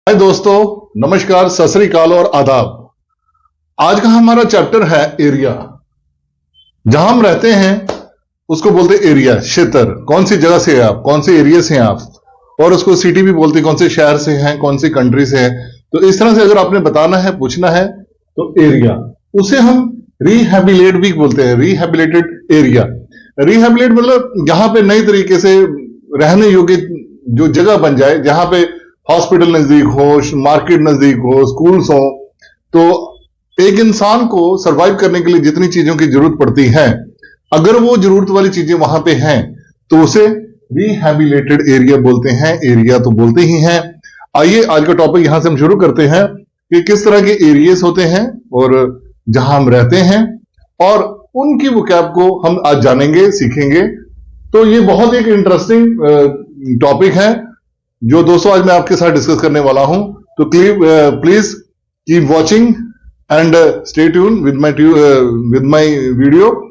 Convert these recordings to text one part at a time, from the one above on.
हाय दोस्तों, नमस्कार, सत श्री अकाल और आदाब। आज का हमारा चैप्टर है एरिया। जहां हम रहते हैं उसको बोलते हैं एरिया, क्षेत्र। कौन सी जगह से है आप, कौन से एरिया से हैं आप, और उसको सिटी भी बोलते हैं, कौन से शहर से हैं, कौन सी कंट्री से है। तो इस तरह से अगर आपने बताना है, पूछना है, तो एरिया, उसे हम रिहैबिलिटेट भी बोलते हैं, रिहैबिलिटेड एरिया। रिहैबिलिटेट मतलब जहां पे नई तरीके से रहने योग्य जो जगह बन जाए, जहां पे हॉस्पिटल नजदीक हो, मार्केट नजदीक हो, स्कूल्स हो। तो एक इंसान को सरवाइव करने के लिए जितनी चीजों की जरूरत पड़ती है, अगर वो जरूरत वाली चीजें वहां पे हैं, तो उसे रिहैबिलिटेटेड एरिया बोलते हैं। एरिया तो बोलते ही हैं। आइए आज का टॉपिक यहां से हम शुरू करते हैं कि किस तरह के एरियाज होते हैं और जहां हम रहते हैं, और उनकी वोकैब को हम आज जानेंगे, सीखेंगे। तो ये बहुत एक इंटरेस्टिंग टॉपिक है जो दोस्तों आज मैं आपके साथ डिस्कस करने वाला हूं। तो please keep watching and stay tune with my video.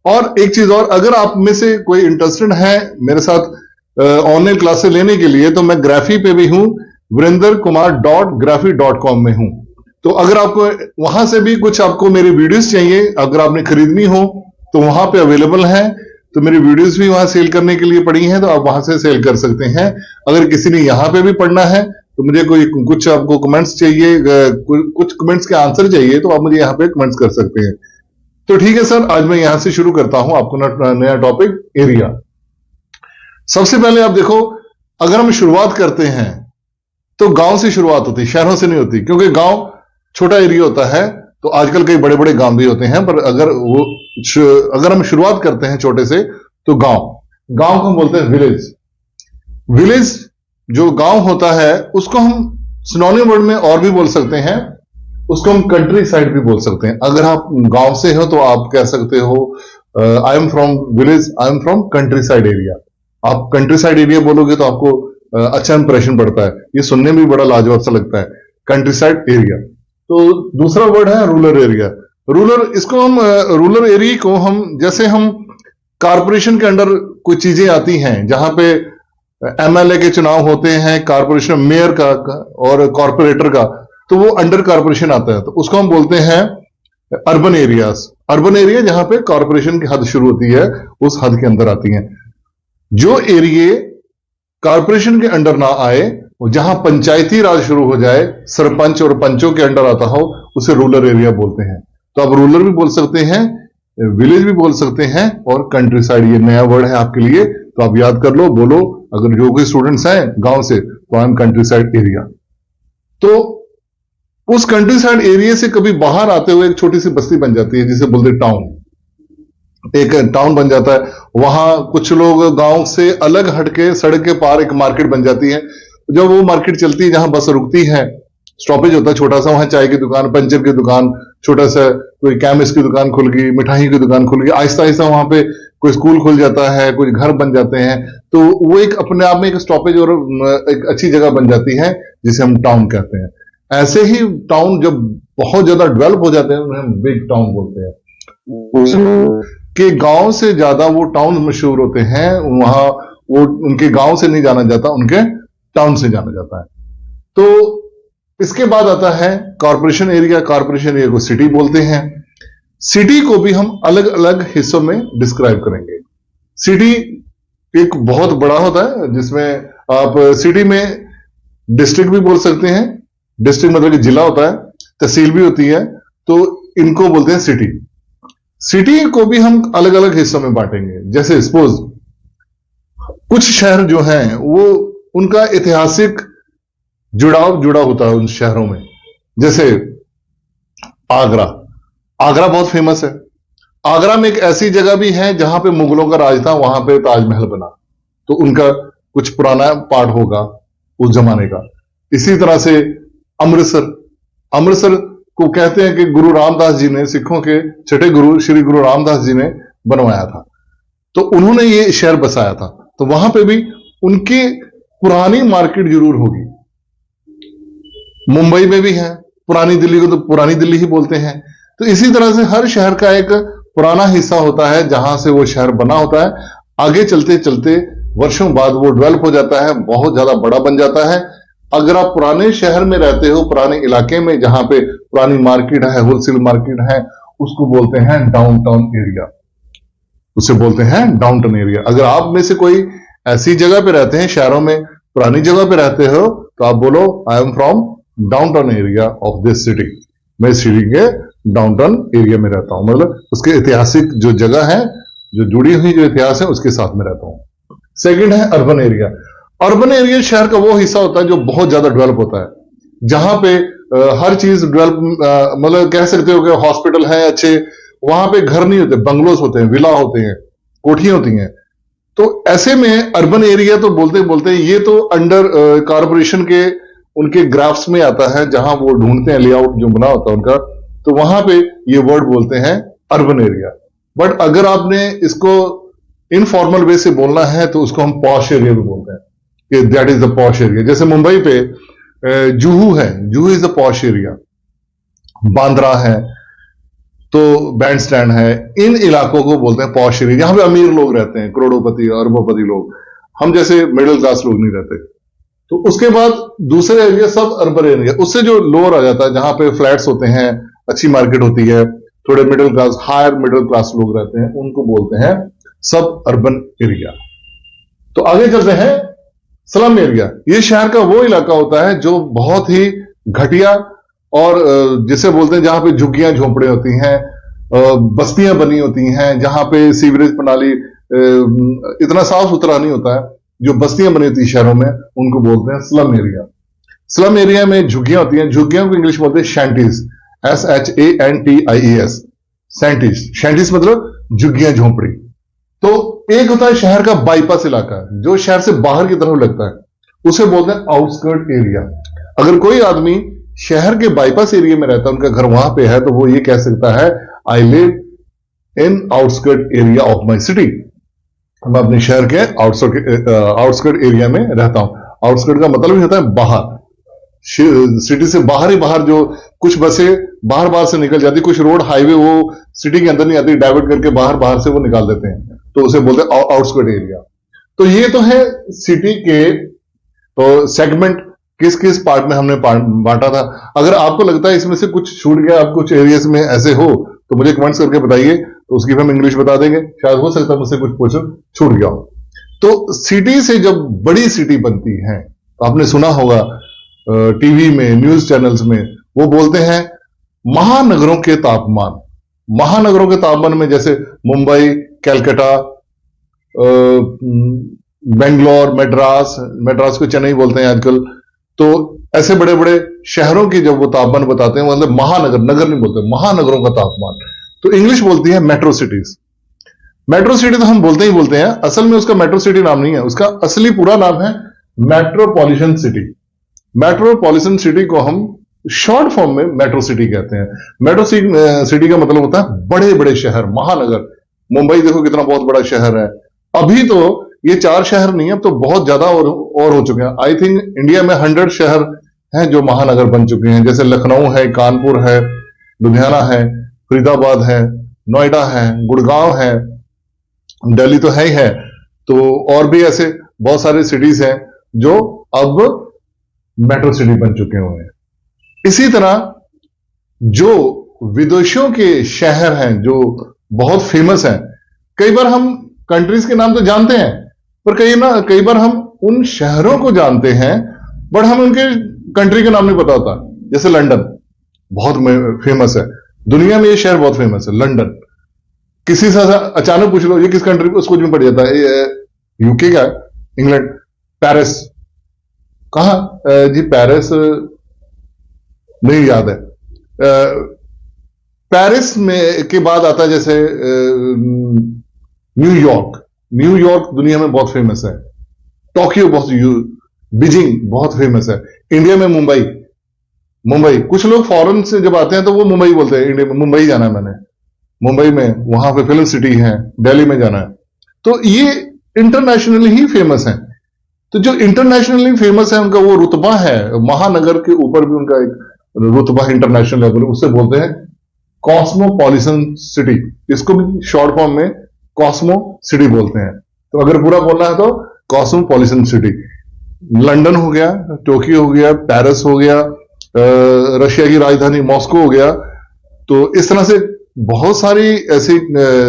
और एक चीज और, अगर आप में से कोई इंटरेस्टेड है मेरे साथ ऑनलाइन क्लासेस लेने के लिए, तो मैं ग्राफी पे भी हूं, vrinderkumar.graphy.com में हूं। तो अगर आपको वहां से भी कुछ आपको मेरी वीडियोस चाहिए, अगर आपने खरीदनी हो, तो वहां पे अवेलेबल है। तो मेरी वीडियोस भी वहां सेल करने के लिए पड़ी हैं, तो आप वहां से सेल कर सकते हैं। अगर किसी ने यहां पे भी पढ़ना है, तो मुझे कुछ आपको कमेंट्स चाहिए, कुछ कमेंट्स के आंसर चाहिए, तो आप मुझे यहां पे कमेंट्स कर सकते हैं। तो ठीक है सर, आज मैं यहां से शुरू करता हूं आपको नया टॉपिक, एरिया। सबसे पहले आप देखो, अगर हम शुरुआत करते हैं तो गांव से शुरुआत होती है, शहरों से नहीं होती, क्योंकि गांव छोटा एरिया होता है। तो आजकल कई बड़े बड़े गांव भी होते हैं, पर अगर हम शुरुआत करते हैं छोटे से, तो गांव को हम बोलते हैं विलेज। विलेज जो गांव होता है, उसको हम सिनोनिम वर्ड में और भी बोल सकते हैं, उसको हम कंट्री साइड भी बोल सकते हैं। अगर आप गांव से हो तो आप कह सकते हो I am from village, I am from country side area. आप कंट्री साइड एरिया बोलोगे तो आपको अच्छा इंप्रेशन पड़ता है, ये सुनने में भी बड़ा लाजवाब सा लगता है, कंट्री साइड एरिया। तो दूसरा वर्ड है रूरल एरिया। रूरल एरिया को हम, जैसे हम कारपोरेशन के अंडर कुछ चीजें आती हैं, जहां पे एमएलए के चुनाव होते हैं, कारपोरेशन मेयर का और कॉर्पोरेटर का, तो वो अंडर कारपोरेशन आता है, तो उसको हम बोलते हैं अर्बन एरियाज। अर्बन एरिया जहां पे कॉर्पोरेशन की हद शुरू होती है, उस हद के अंदर आती है। जो एरिया कॉर्पोरेशन के अंडर ना आए, जहां पंचायती राज शुरू हो जाए, सरपंच और पंचों के अंडर आता हो, उसे रूरल एरिया बोलते हैं। तो आप रूरल भी बोल सकते हैं, विलेज भी बोल सकते हैं, और कंट्री साइड, ये नया वर्ड है आपके लिए, तो आप याद कर लो, बोलो। अगर जो कोई स्टूडेंट्स हैं गांव से, तो I am country side area. तो उस कंट्री साइड एरिया से कभी बाहर आते हुए एक छोटी सी बस्ती बन जाती है, जिसे बोलते हैं टाउन। एक टाउन बन जाता है, वहां कुछ लोग गांव से अलग हटके सड़क के पार एक मार्केट बन जाती है। जब वो मार्केट चलती है, जहां बस रुकती है, स्टॉपेज होता है छोटा सा, वहां चाय की दुकान, पंचर की दुकान, छोटा सा कोई केमिस्ट की दुकान खुल गई, मिठाई की दुकान खुल गई, आहिस्ता आहिस्ता वहां पे कोई स्कूल खुल जाता है, कुछ घर बन जाते हैं। तो वो एक अपने आप में एक स्टॉपेज और एक अच्छी जगह बन जाती है, जिसे हम टाउन कहते हैं। ऐसे ही टाउन जब बहुत ज्यादा डेवलप हो जाते हैं, उन्हें हम बिग टाउन बोलते हैं। कि गांव से ज्यादा वो टाउन मशहूर होते हैं, वहां वो उनके गांव से नहीं जाना जाता, उनके टाउन से जाना जाता है। तो इसके बाद आता है कॉर्पोरेशन एरिया। कॉर्पोरेशन एरिया को सिटी बोलते हैं। सिटी को भी हम अलग अलग हिस्सों में डिस्क्राइब करेंगे। सिटी एक बहुत बड़ा होता है, जिसमें आप सिटी में डिस्ट्रिक्ट भी बोल सकते हैं। डिस्ट्रिक्ट मतलब कि जिला होता है, तहसील भी होती है, तो इनको बोलते हैं सिटी। सिटी को भी हम अलग अलग हिस्सों में बांटेंगे। जैसे सपोज कुछ शहर जो हैं, वो उनका ऐतिहासिक जुड़ा होता है उन शहरों में। जैसे आगरा बहुत फेमस है। आगरा में एक ऐसी जगह भी है जहां पे मुगलों का राज था, वहां पे ताजमहल बना, तो उनका कुछ पुराना पार्ट होगा उस जमाने का। इसी तरह से अमृतसर को कहते हैं कि गुरु रामदास जी ने, सिखों के छठे गुरु श्री गुरु रामदास जी ने बनवाया था, तो उन्होंने ये शहर बसाया था। तो वहां पे भी उनकी पुरानी मार्केट जरूर होगी। मुंबई में भी है, पुरानी दिल्ली को तो पुरानी दिल्ली ही बोलते हैं। तो इसी तरह से हर शहर का एक पुराना हिस्सा होता है, जहां से वो शहर बना होता है। आगे चलते चलते वर्षों बाद वो डेवलप हो जाता है, बहुत ज्यादा बड़ा बन जाता है। अगर आप पुराने शहर में रहते हो, पुराने इलाके में जहां पे पुरानी मार्केट है, होलसेल मार्केट है, उसको बोलते हैं डाउनटाउन एरिया, उसे बोलते हैं डाउनटाउन एरिया। अगर आप में से कोई ऐसी जगह पे रहते हैं, शहरों में पुरानी जगह पे रहते हो, तो आप बोलो I am from downtown area of this city, मैं सिटी के डाउनटाउन एरिया में रहता हूं, मतलब उसके ऐतिहासिक जो जगह है, जो जुड़ी हुई जो इतिहास है, उसके साथ में रहता हूं। सेकंड है अर्बन एरिया। अर्बन एरिया शहर का वो हिस्सा होता है जो बहुत ज्यादा डेवलप होता है, जहां पे हर चीज डेवलप, मतलब कह सकते हो कि हॉस्पिटल है अच्छे, वहां पे घर नहीं होते, बंगलोज होते हैं, विला होते हैं, कोठियां होती हैं। तो ऐसे में अर्बन एरिया तो बोलते बोलते ये तो अंडर कारपोरेशन के उनके ग्राफ्स में आता है, जहां वो ढूंढते हैं लेआउट जो बना होता है उनका, तो वहां पे ये वर्ड बोलते हैं अर्बन एरिया। बट अगर आपने इसको इनफॉर्मल वे से बोलना है तो उसको हम पॉश एरिया भी बोलते हैं, कि that is the posh area. जैसे मुंबई पे जुहू है, Juhu is the posh area, Bandra है, तो बैंड स्टैंड है, इन इलाकों को बोलते हैं पॉश एरिया, जहां पे अमीर लोग रहते हैं, करोड़ोपति अरबोपति लोग, हम जैसे मिडिल क्लास लोग नहीं रहते। तो उसके बाद दूसरे एरिया सब अर्बन एरिया, उससे जो लोअर आ जाता है, जहां पे फ्लैट्स होते हैं, अच्छी मार्केट होती है, थोड़े middle class, higher middle class लोग रहते हैं, उनको बोलते हैं सब अर्बन एरिया। तो आगे चलते हैं स्लम एरिया। ये शहर का वो इलाका होता है जो बहुत ही घटिया और जिसे बोलते हैं जहां पे झुग्गियां झोंपड़े होती हैं, बस्तियां बनी होती हैं, जहां पे सीवरेज प्रणाली इतना साफ सुथरा नहीं होता है, जो बस्तियां बनी होती है शहरों में, उनको बोलते हैं स्लम एरिया। स्लम एरिया में झुग्गियां होती हैं, झुग्गियों को इंग्लिश बोलते हैं शैंटीज, SHANTIES, शैंटीज। शैंटीज मतलब झुग्गियां झोंपड़ी। तो एक होता है शहर का बाईपास इलाका, जो शहर से बाहर की तरफ लगता है, उसे बोलते हैं आउटस्कर्ट एरिया। अगर कोई आदमी शहर के बाईपास एरिया में रहता है, उनका घर वहां पे है, तो वो ये कह सकता है I live in outskirt area of my city, मैं अपने शहर के आउटस्कर्ट एरिया में रहता हूं। आउटस्कर्ट का मतलब ही होता है बाहर, सिटी से बाहर ही बाहर, जो कुछ बसें बाहर बाहर से निकल जाती, कुछ रोड हाईवे वो सिटी के अंदर नहीं आती, डाइवर्ट करके बाहर बाहर से वो निकाल देते हैं, तो उसे बोलते हैं आउटस्कर्ट एरिया। तो ये तो है सिटी के तो सेगमेंट, किस किस पार्ट में हमने बांटा था। अगर आपको लगता है इसमें से कुछ छूट गया, आप कुछ एरियाज में ऐसे हो, तो मुझे कमेंट्स करके बताइए, तो उसकी हम इंग्लिश बता देंगे, शायद हो सकता है मुझसे कुछ क्वेश्चन छूट गया हो। तो सिटी से जब बड़ी सिटी बनती है, तो आपने सुना होगा टीवी में, न्यूज चैनल्स में, वो बोलते हैं महानगरों के तापमान। महानगरों के तापमान में जैसे मुंबई, कलकत्ता, बेंगलोर, मद्रास को चेन्नई बोलते हैं आजकल, तो ऐसे बड़े बड़े शहरों की जब वो तापमान बताते हैं, मतलब महानगर, नगर नहीं बोलते, महानगरों का तापमान, तो इंग्लिश बोलती है मेट्रो सिटीज। मेट्रो सिटी तो हम बोलते ही बोलते हैं, असल में उसका मेट्रो सिटी नाम नहीं है, उसका असली पूरा नाम है मेट्रोपॉलिटन सिटी। मेट्रोपॉलिटन सिटी को हम शॉर्ट फॉर्म में मेट्रो सिटी कहते हैं। मेट्रो सिटी का मतलब होता है बड़े बड़े शहर, महानगर। मुंबई देखो कितना बहुत बड़ा शहर है। अभी तो ये 4 शहर नहीं है, अब तो बहुत ज्यादा और हो चुके हैं। आई थिंक इंडिया में 100 शहर हैं जो महानगर बन चुके हैं, जैसे लखनऊ है, कानपुर है, लुधियाना है, फरीदाबाद है, नोएडा है, गुड़गांव है, दिल्ली तो है ही है, तो और भी ऐसे बहुत सारे सिटीज हैं जो अब मेट्रो सिटी बन चुके हुए हैं। इसी तरह जो विदेशों के शहर हैं जो बहुत फेमस हैं, कई बार हम कंट्रीज के नाम तो जानते हैं, पर कई बार हम उन शहरों को जानते हैं, बट हमें उनके कंट्री का नाम नहीं पता होता। जैसे लंदन बहुत फेमस है, दुनिया में ये शहर बहुत फेमस है लंदन। किसी से अचानक पूछ लो ये किस कंट्री को, उसको भी पड़ जाता है, यूके का, इंग्लैंड। पेरिस कहां जी, पेरिस नहीं याद है। पेरिस में के बाद आता है जैसे न्यूयॉर्क। न्यूयॉर्क दुनिया में बहुत फेमस है। टोक्यो बहुत, बीजिंग बहुत फेमस है। इंडिया में मुंबई कुछ लोग फॉरेन से जब आते हैं तो वो मुंबई बोलते हैं, इंडिया में मुंबई जाना है मैंने, मुंबई में वहां पे फिल्म सिटी है, दिल्ली में जाना है। तो ये इंटरनेशनली ही फेमस है। तो जो इंटरनेशनली फेमस है उनका वो रुतबा है, महानगर के ऊपर भी उनका एक रुतबा इंटरनेशनल लेवल, उससे बोलते हैं कॉस्मोपॉलिटन सिटी। इसको भी शॉर्ट फॉर्म में कॉस्मो सिटी बोलते हैं। तो अगर पूरा बोलना है तो कॉस्मोपॉलिटन सिटी। लंदन हो गया, टोक्यो हो गया, पेरिस हो गया, रशिया की राजधानी मॉस्को हो गया। तो इस तरह से बहुत सारी ऐसी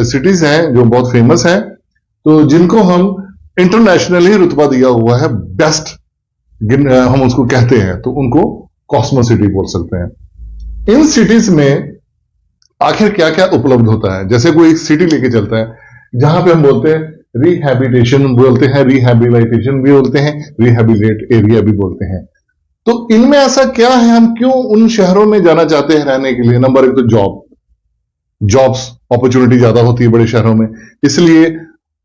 सिटीज हैं जो बहुत फेमस हैं, तो जिनको हम इंटरनेशनली रुतबा दिया हुआ है बेस्ट, हम उसको कहते हैं, तो उनको कॉस्मो सिटी बोल सकते हैं। इन सिटीज में आखिर क्या क्या उपलब्ध होता है? जैसे कोई एक सिटी लेके चलता है जहां पे हम बोलते हैं रिहैबिटेशन बोलते हैं, रिहैबिलिटेशन भी बोलते हैं, रिहैबिलिटेट एरिया भी बोलते हैं। तो इनमें ऐसा क्या है, हम क्यों उन शहरों में जाना चाहते हैं रहने के लिए? नंबर एक तो जॉब्स अपॉर्चुनिटी ज्यादा होती है बड़े शहरों में, इसलिए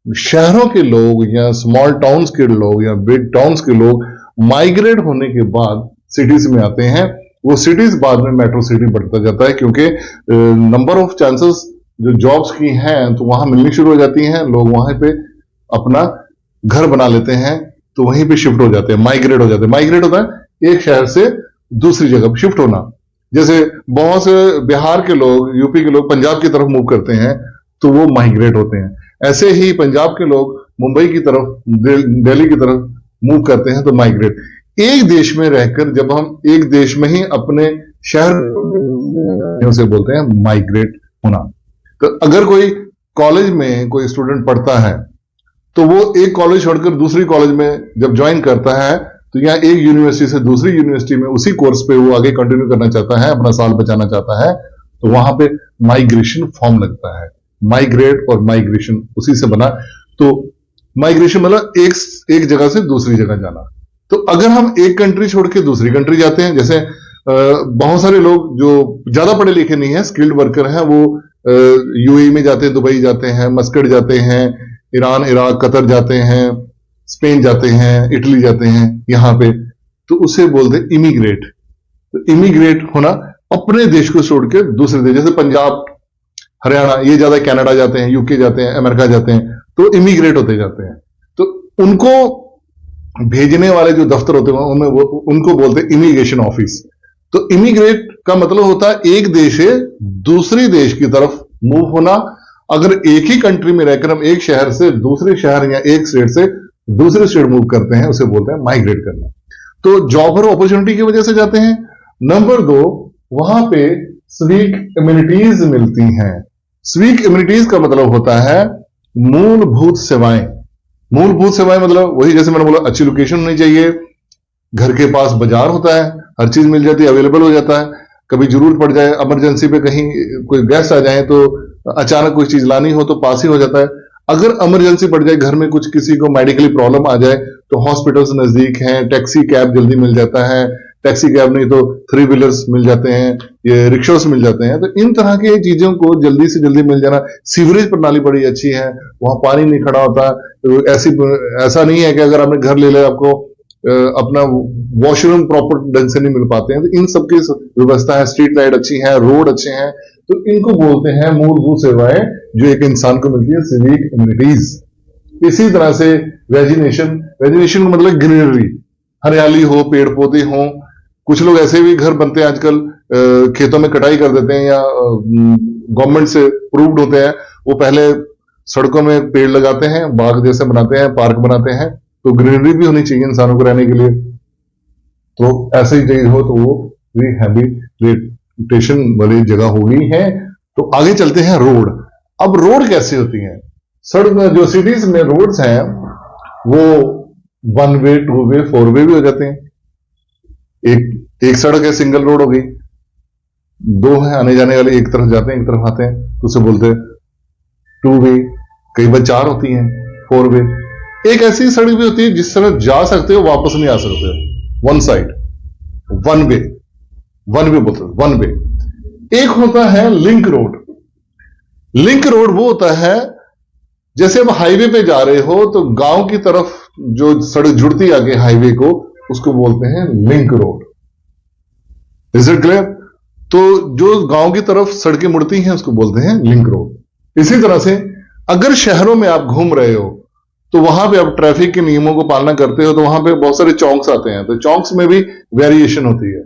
शहरों के लोग या स्मॉल टाउन्स के लोग या बिग टाउन्स के लोग माइग्रेट होने के बाद सिटीज में आते हैं। वो सिटीज बाद में मेट्रो सिटी बढ़ता जाता है, क्योंकि नंबर ऑफ चांसेस जो जॉब्स की हैं तो वहां मिलनी शुरू हो जाती हैं, लोग वहां पे अपना घर बना लेते हैं, तो वहीं पे शिफ्ट हो जाते हैं, माइग्रेट हो जाते हैं। माइग्रेट होता है एक शहर से दूसरी जगह शिफ्ट होना। जैसे बहुत से बिहार के लोग, यूपी के लोग पंजाब की तरफ मूव करते हैं, तो वो माइग्रेट होते हैं। ऐसे ही पंजाब के लोग मुंबई की तरफ, दिल्ली की तरफ मूव करते हैं, तो माइग्रेट। एक देश में रहकर जब हम एक देश में ही अपने शहर से बोलते हैं माइग्रेट होना। तो अगर कोई कॉलेज में कोई स्टूडेंट पढ़ता है, तो वो एक कॉलेज छोड़कर दूसरी कॉलेज में जब ज्वाइन करता है, तो यहाँ एक यूनिवर्सिटी से दूसरी यूनिवर्सिटी में उसी कोर्स पे वो आगे कंटिन्यू करना चाहता है, अपना साल बचाना चाहता है, तो वहां पे माइग्रेशन फॉर्म लगता है। माइग्रेट और माइग्रेशन उसी से बना। तो माइग्रेशन मतलब एक जगह से दूसरी जगह जाना। तो अगर हम एक कंट्री छोड़ के दूसरी कंट्री जाते हैं, जैसे बहुत सारे लोग जो ज्यादा पढ़े लिखे नहीं है, स्किल्ड वर्कर हैं, वो यूएई में जाते हैं, दुबई जाते हैं, मस्कट जाते हैं, ईरान, इराक, कतर जाते हैं, स्पेन जाते हैं, इटली जाते हैं यहां पे, तो उसे बोलते हैं इमिग्रेट। तो इमिग्रेट होना अपने देश को छोड़ के दूसरे देश, जैसे पंजाब, हरियाणा, ये ज्यादा कनाडा जाते हैं, यूके जाते हैं, अमेरिका जाते हैं, तो इमिग्रेट होते जाते हैं। तो उनको भेजने वाले जो दफ्तर होते हैं उनको बोलते हैं इमिग्रेशन ऑफिस। तो इमिग्रेट का मतलब होता है एक देश से दूसरी देश की तरफ मूव होना। अगर एक ही कंट्री में रहकर हम एक शहर से दूसरे शहर या एक स्टेट से दूसरे स्टेट मूव करते हैं, उसे बोलते हैं माइग्रेट करना। तो जॉब और अपॉर्चुनिटी की वजह से जाते हैं। नंबर 2, वहां पे स्वीक इम्यूनिटीज मिलती हैं। स्वीक इम्यूनिटीज का मतलब होता है मूलभूत सेवाएं। मूलभूत सेवाएं मतलब वही, जैसे मैंने बोला, अच्छी लोकेशन होनी चाहिए, घर के पास बाजार होता है, हर चीज मिल जाती है, अवेलेबल हो जाता है। कभी जरूरत पड़ जाए, इमरजेंसी पे कहीं कोई गेस्ट आ जाए, तो अचानक कोई चीज लानी हो तो पास ही हो जाता है। अगर इमरजेंसी पड़ जाए, घर में कुछ किसी को मेडिकली प्रॉब्लम आ जाए, तो हॉस्पिटल्स नजदीक हैं, टैक्सी कैब जल्दी मिल जाता है, टैक्सी कैब नहीं तो 3 व्हीलर्स मिल जाते हैं, ये रिक्शास मिल जाते हैं। तो इन तरह की चीजों को जल्दी से जल्दी मिल जाना। सीवरेज प्रणाली बड़ी अच्छी है, वहां पानी नहीं खड़ा होता। ऐसा नहीं है कि अगर आपने घर ले लिया, आपको अपना वॉशरूम प्रॉपर ढंग से नहीं मिल पाते हैं। तो इन सबकी व्यवस्था है, स्ट्रीट लाइट अच्छी है, रोड अच्छे हैं, तो इनको बोलते हैं मूलभूत सेवाएं जो एक इंसान को मिलती है, सिविक इम्यूनिटीज। इसी तरह से वेजिनेशन का मतलब ग्रीनरी, हरियाली हो, पेड़ पौधे हो। कुछ लोग ऐसे भी घर बनते हैं आजकल, खेतों में कटाई कर देते हैं या गवर्नमेंट से अप्रूव्ड होते हैं, वो पहले सड़कों में पेड़ लगाते हैं, बाग जैसे बनाते हैं, पार्क बनाते हैं। तो ग्रीनरी भी होनी चाहिए इंसानों को रहने के लिए। तो ऐसे ही जगह हो तो वो रिहैबिलिटेशन वाली जगह होगी है। तो आगे चलते हैं रोड। अब रोड कैसे होती है? सड़क जो सिटीज में रोड्स हैं वो 1 वे, 2 वे, 4 वे भी हो जाते हैं। एक सड़क है, सिंगल रोड हो गई, 2 है आने जाने वाले, एक तरफ जाते हैं एक तरफ आते हैं, तो उसे बोलते हैं 2 वे। कई बार 4 होती हैं, 4 वे। एक ऐसी सड़क भी होती है जिस तरह जा सकते हो, वापस नहीं आ सकते हो, 1 साइड, 1 वे बोलते हैं, 1 वे। एक होता है लिंक रोड। लिंक रोड वो होता है जैसे अब हाईवे पे जा रहे हो, तो गांव की तरफ जो सड़क जुड़ती है आगे हाईवे को, उसको बोलते हैं link road. Is it clear? तो जो गांव की तरफ सड़कें मुड़ती हैं उसको बोलते हैं लिंक रोड। इसी तरह से अगर शहरों में आप घूम रहे हो, तो वहां पे आप ट्रैफिक के नियमों को पालना करते हो, तो वहां पे बहुत सारे चौंक्स आते हैं, तो चौंक्स में भी वेरिएशन होती है।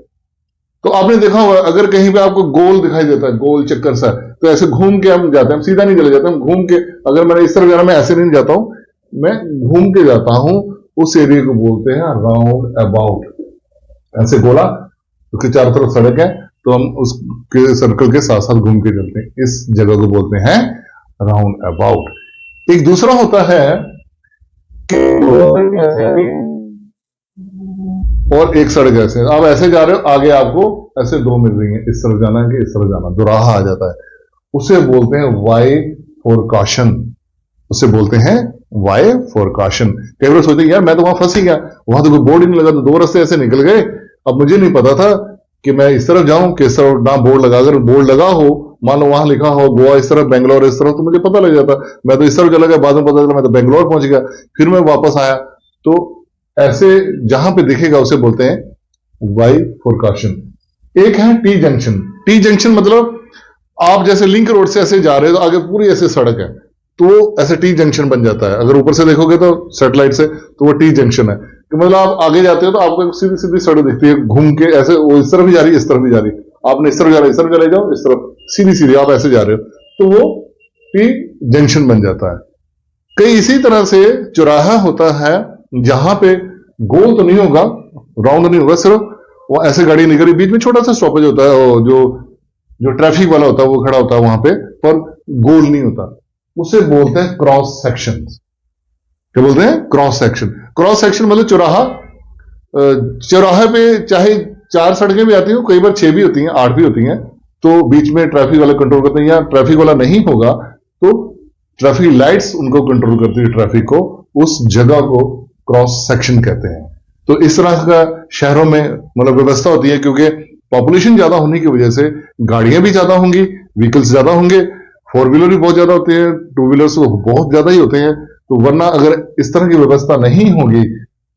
तो आपने देखा होगा, अगर कहीं पे आपको गोल दिखाई देता है, गोल चक्कर सा, तो ऐसे घूम के हम जाते हैं, हम सीधा नहीं चले जाते, हम घूम के, अगर मैंने इस तरफ जाना, मैं ऐसे नहीं जाता हूं, मैं घूम के जाता हूं, उस एरिया को बोलते हैं राउंड अबाउट। ऐसे गोला, उसके चारों तरफ सड़क है, तो हम उसके सर्कल के साथ साथ घूम के चलते हैं, इस जगह को बोलते हैं राउंड अबाउट। एक दूसरा होता है और एक सड़क ऐसे, आप ऐसे जा रहे हो, आगे आपको ऐसे दो मिल रही हैं, इस तरफ जाना है कि इस तरफ जाना, दोराहा आ जाता है, उसे बोलते हैं वाई फॉर कॉशन। उसे बोलते हैं वाई फॉर कॉशन। कई बार सोचते हैं यार मैं तो वहां फंस ही गया, वहां तो कोई बोर्ड ही नहीं लगा, तो दो रास्ते ऐसे निकल गए, अब मुझे नहीं पता था कि मैं इस तरफ जाऊं कि इस तरफ, ना बोर्ड लगा। अगर बोर्ड लगा हो, मान लो वहां लिखा हो गोवा इस तरफ, बेंगलोर इस तरफ, तो मुझे पता लग जाता। मैं तो इस तरफ चला गया, बाद में पता चला मैं तो बेंगलोर पहुंच गया, फिर मैं वापस आया। तो ऐसे जहां पे दिखेगा उसे बोलते हैं वाई फॉर कॉशन। एक है टी जंक्शन। टी जंक्शन मतलब आप जैसे लिंक रोड से ऐसे जा रहे हो, तो आगे पूरी ऐसे सड़क है, तो ऐसे टी जंक्शन बन जाता है। अगर ऊपर से देखोगे तो सैटेलाइट से, तो वो टी जंक्शन है कि मतलब आप आगे जाते हो तो आपको एक सीधी सीधी सड़क दिखती है, घूम के ऐसे, वो इस तरफ भी जा रही है, इस तरफ भी जा रही है, आपने इस तरफ जा रहा है, इस तरफ चले जाओ, इस तरफ सीधी सीधी आप ऐसे जा रहे हो, तो वो टी जंक्शन बन जाता है। कई इसी तरह से चौराहा होता है जहां पे गोल तो नहीं होगा, राउंड नहीं होगा, सिर्फ वो ऐसे गाड़ी निकली, बीच में छोटा सा स्टॉपेज होता है, जो ट्रैफिक वाला होता है वो खड़ा होता है वहां पे, पर गोल नहीं होता, उसे बोलते हैं क्रॉस सेक्शन। क्या बोलते हैं? Cross section. क्रॉस सेक्शन मतलब चौराहा, चौराहे पे चाहे 4 सड़कें भी आती हैं, कई बार 6 भी होती हैं, 8 भी होती हैं, तो बीच में ट्रैफिक वाला कंट्रोल करते हैं, या ट्रैफिक वाला नहीं होगा तो ट्रैफिक लाइट्स उनको कंट्रोल करती है, ट्रैफिक को, उस जगह को क्रॉस सेक्शन कहते हैं। तो इस तरह का शहरों में मतलब व्यवस्था होती है, क्योंकि पॉपुलेशन ज्यादा होने की वजह से गाड़ियां भी ज्यादा होंगी, व्हीकल्स ज्यादा होंगे, 4 व्हीलर भी बहुत ज्यादा होते हैं, 2 व्हीलर्स तो बहुत ज्यादा ही होते हैं। तो वरना अगर इस तरह की व्यवस्था नहीं होगी,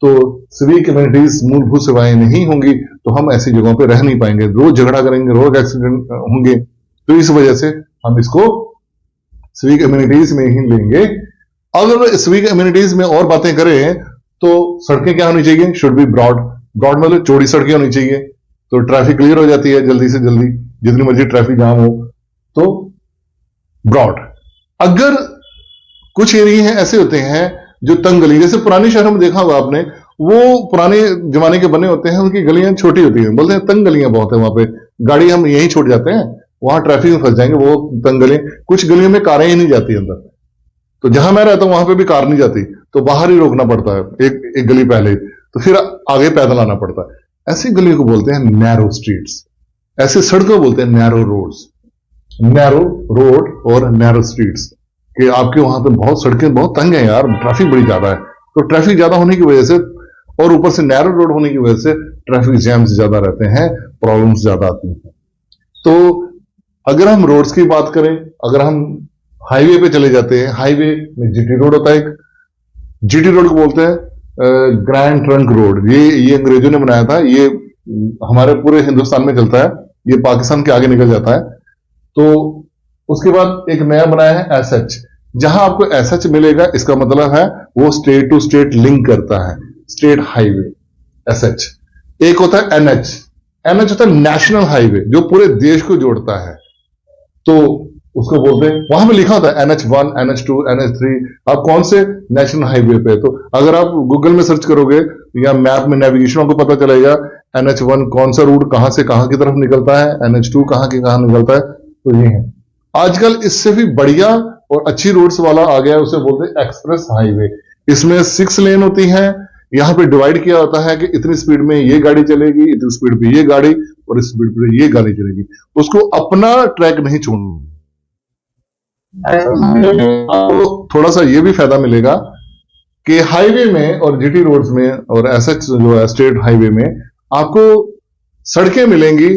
तो सिविक एमिनिटीज, मूलभूत सेवाएं नहीं होंगी, तो हम ऐसी जगहों पे रह नहीं पाएंगे, रोज झगड़ा करेंगे, रोज एक्सीडेंट होंगे। तो इस वजह से हम इसको सिविक एमिनिटीज में ही लेंगे। अगर सिविक एमिनिटीज में और बातें करें तो सड़कें क्या होनी चाहिए? Should be broad. ब्रॉड मतलब चौड़ी सड़कें होनी चाहिए, तो ट्रैफिक क्लियर हो जाती है जल्दी से जल्दी, जितनी मर्जी ट्रैफिक जाम हो तो ब्रॉड। अगर कुछ एरिया ऐसे होते हैं जो तंग गली, जैसे पुराने शहरों में देखा होगा आपने, वो पुराने जमाने के बने होते हैं, उनकी गलियां छोटी होती हैं, बोलते हैं तंग गलियां बहुत है वहां पे, गाड़ी हम यहीं छोड़ जाते हैं, वहां ट्रैफिक में फंस जाएंगे, वो तंग गलियां। कुछ गलियों में कारें ही नहीं जाती अंदर, तो जहां मैं रहता हूं वहां पे भी कार नहीं जाती, तो बाहर ही रोकना पड़ता है, एक गली पहले, तो फिर आगे पैदल आना पड़ता है। ऐसी गलियों को बोलते हैं नैरो स्ट्रीट्स। ऐसे सड़कों को बोलते हैं नैरो रोड्स। नैरो रोड और नैरो स्ट्रीट्स, कि आपके वहां पे बहुत सड़कें बहुत तंग है यार, ट्रैफिक बड़ी ज्यादा है, तो ट्रैफिक ज्यादा होने की वजह से और ऊपर से नैरो रोड होने की वजह से ट्रैफिक जैम्स ज्यादा रहते हैं, प्रॉब्लम्स ज्यादा आती हैं। तो अगर हम रोड्स की बात करें, अगर हम हाईवे पे चले जाते हैं, हाईवे में जीटी रोड होता है एक, जीटी रोड को बोलते हैं ग्रैंड ट्रंक रोड। ये अंग्रेजों ने बनाया था, ये हमारे पूरे हिंदुस्तान में चलता है, ये पाकिस्तान के आगे निकल जाता है। तो उसके बाद एक नया बनाया है एसएच। जहां आपको एसएच मिलेगा, इसका मतलब है वो स्टेट टू स्टेट लिंक करता है, स्टेट हाईवे एसएच। एक होता है एनएच। एनएच होता है नेशनल हाईवे, जो पूरे देश को जोड़ता है, तो उसको बोलते हैं, वहां पे लिखा होता है NH1, NH2, NH3, आप कौन से नेशनल हाईवे पे। तो अगर आप गूगल में सर्च करोगे या मैप में नेविगेशन आपको पता चलेगा NH1 कौन सा रूट कहां से कहां की तरफ निकलता है, NH2 कहां के कहां निकलता है। तो ये है, आजकल इससे भी बढ़िया और अच्छी रूट्स वाला आ गया है, उसे बोलते हैं एक्सप्रेस हाईवे। इसमें 6 लेन होती है, यहां पे डिवाइड किया होता है कि इतनी स्पीड में ये गाड़ी चलेगी, इतनी स्पीड पे ये गाड़ी, और इस स्पीड पे ये गाड़ी चलेगी। उसको अपना ट्रैक नहीं छोड़ना। तो थोड़ा सा ये भी फायदा मिलेगा कि हाईवे में और जीटी रोड्स में और एसएच जो है स्टेट हाईवे में आपको सड़कें मिलेंगी,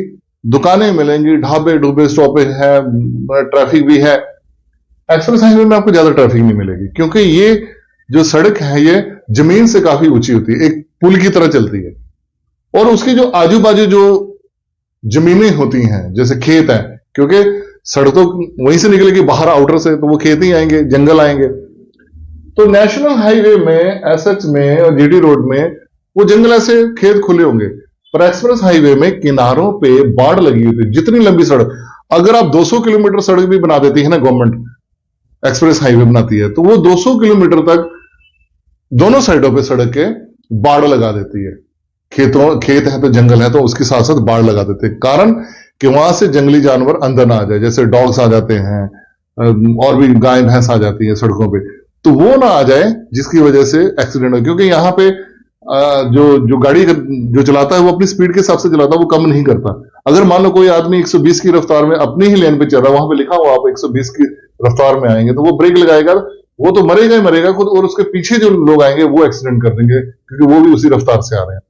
दुकानें मिलेंगी, ढाबे ढूबे स्टॉपेज है, ट्रैफिक भी है। एक्सप्रेस हाईवे में आपको ज्यादा ट्रैफिक नहीं मिलेगी, क्योंकि ये जो सड़क है ये जमीन से काफी ऊंची होती है, एक पुल की तरह चलती है, और उसके जो आजू बाजू जो जमीनें होती हैं, जैसे खेत है, क्योंकि सड़क तो वहीं से निकलेगी बाहर आउटर से, तो वो खेत ही आएंगे, जंगल आएंगे। तो नेशनल हाईवे में, एसएच में और जीटी रोड में वो जंगल ऐसे खेत खुले होंगे, पर एक्सप्रेस हाईवे में किनारों पे बाड़ लगी हुई थी। जितनी लंबी सड़क, अगर आप 200 किलोमीटर सड़क भी बना देती है ना गवर्नमेंट, एक्सप्रेस हाईवे बनाती है, तो वो 200 किलोमीटर तक दोनों साइडों पे सड़क के बाड़ लगा देती है। खेत है तो जंगल है तो उसके साथ साथ बाड़ लगा देते हैं, कारण कि वहां से जंगली जानवर अंदर ना आ जाए, जैसे डॉग्स आ जाते हैं और भी गाय भैंस आ जाती है सड़कों पे, तो वो ना आ जाए जिसकी वजह से एक्सीडेंट हो। क्योंकि यहाँ पे जो गाड़ी जो चलाता है वो अपनी स्पीड के हिसाब से चलाता है, वो कम नहीं करता। अगर मान लो कोई आदमी 120 की रफ्तार में अपनी ही लेन पे चल रहा है, वहां पे लिखा हुआ आप 120 की रफ्तार में आएंगे, तो वो ब्रेक लगाएगा, वो तो मरेगा ही मरेगा खुद, और उसके पीछे जो लोग आएंगे वो एक्सीडेंट कर देंगे क्योंकि वो भी उसी रफ्तार से आ रहे हैं।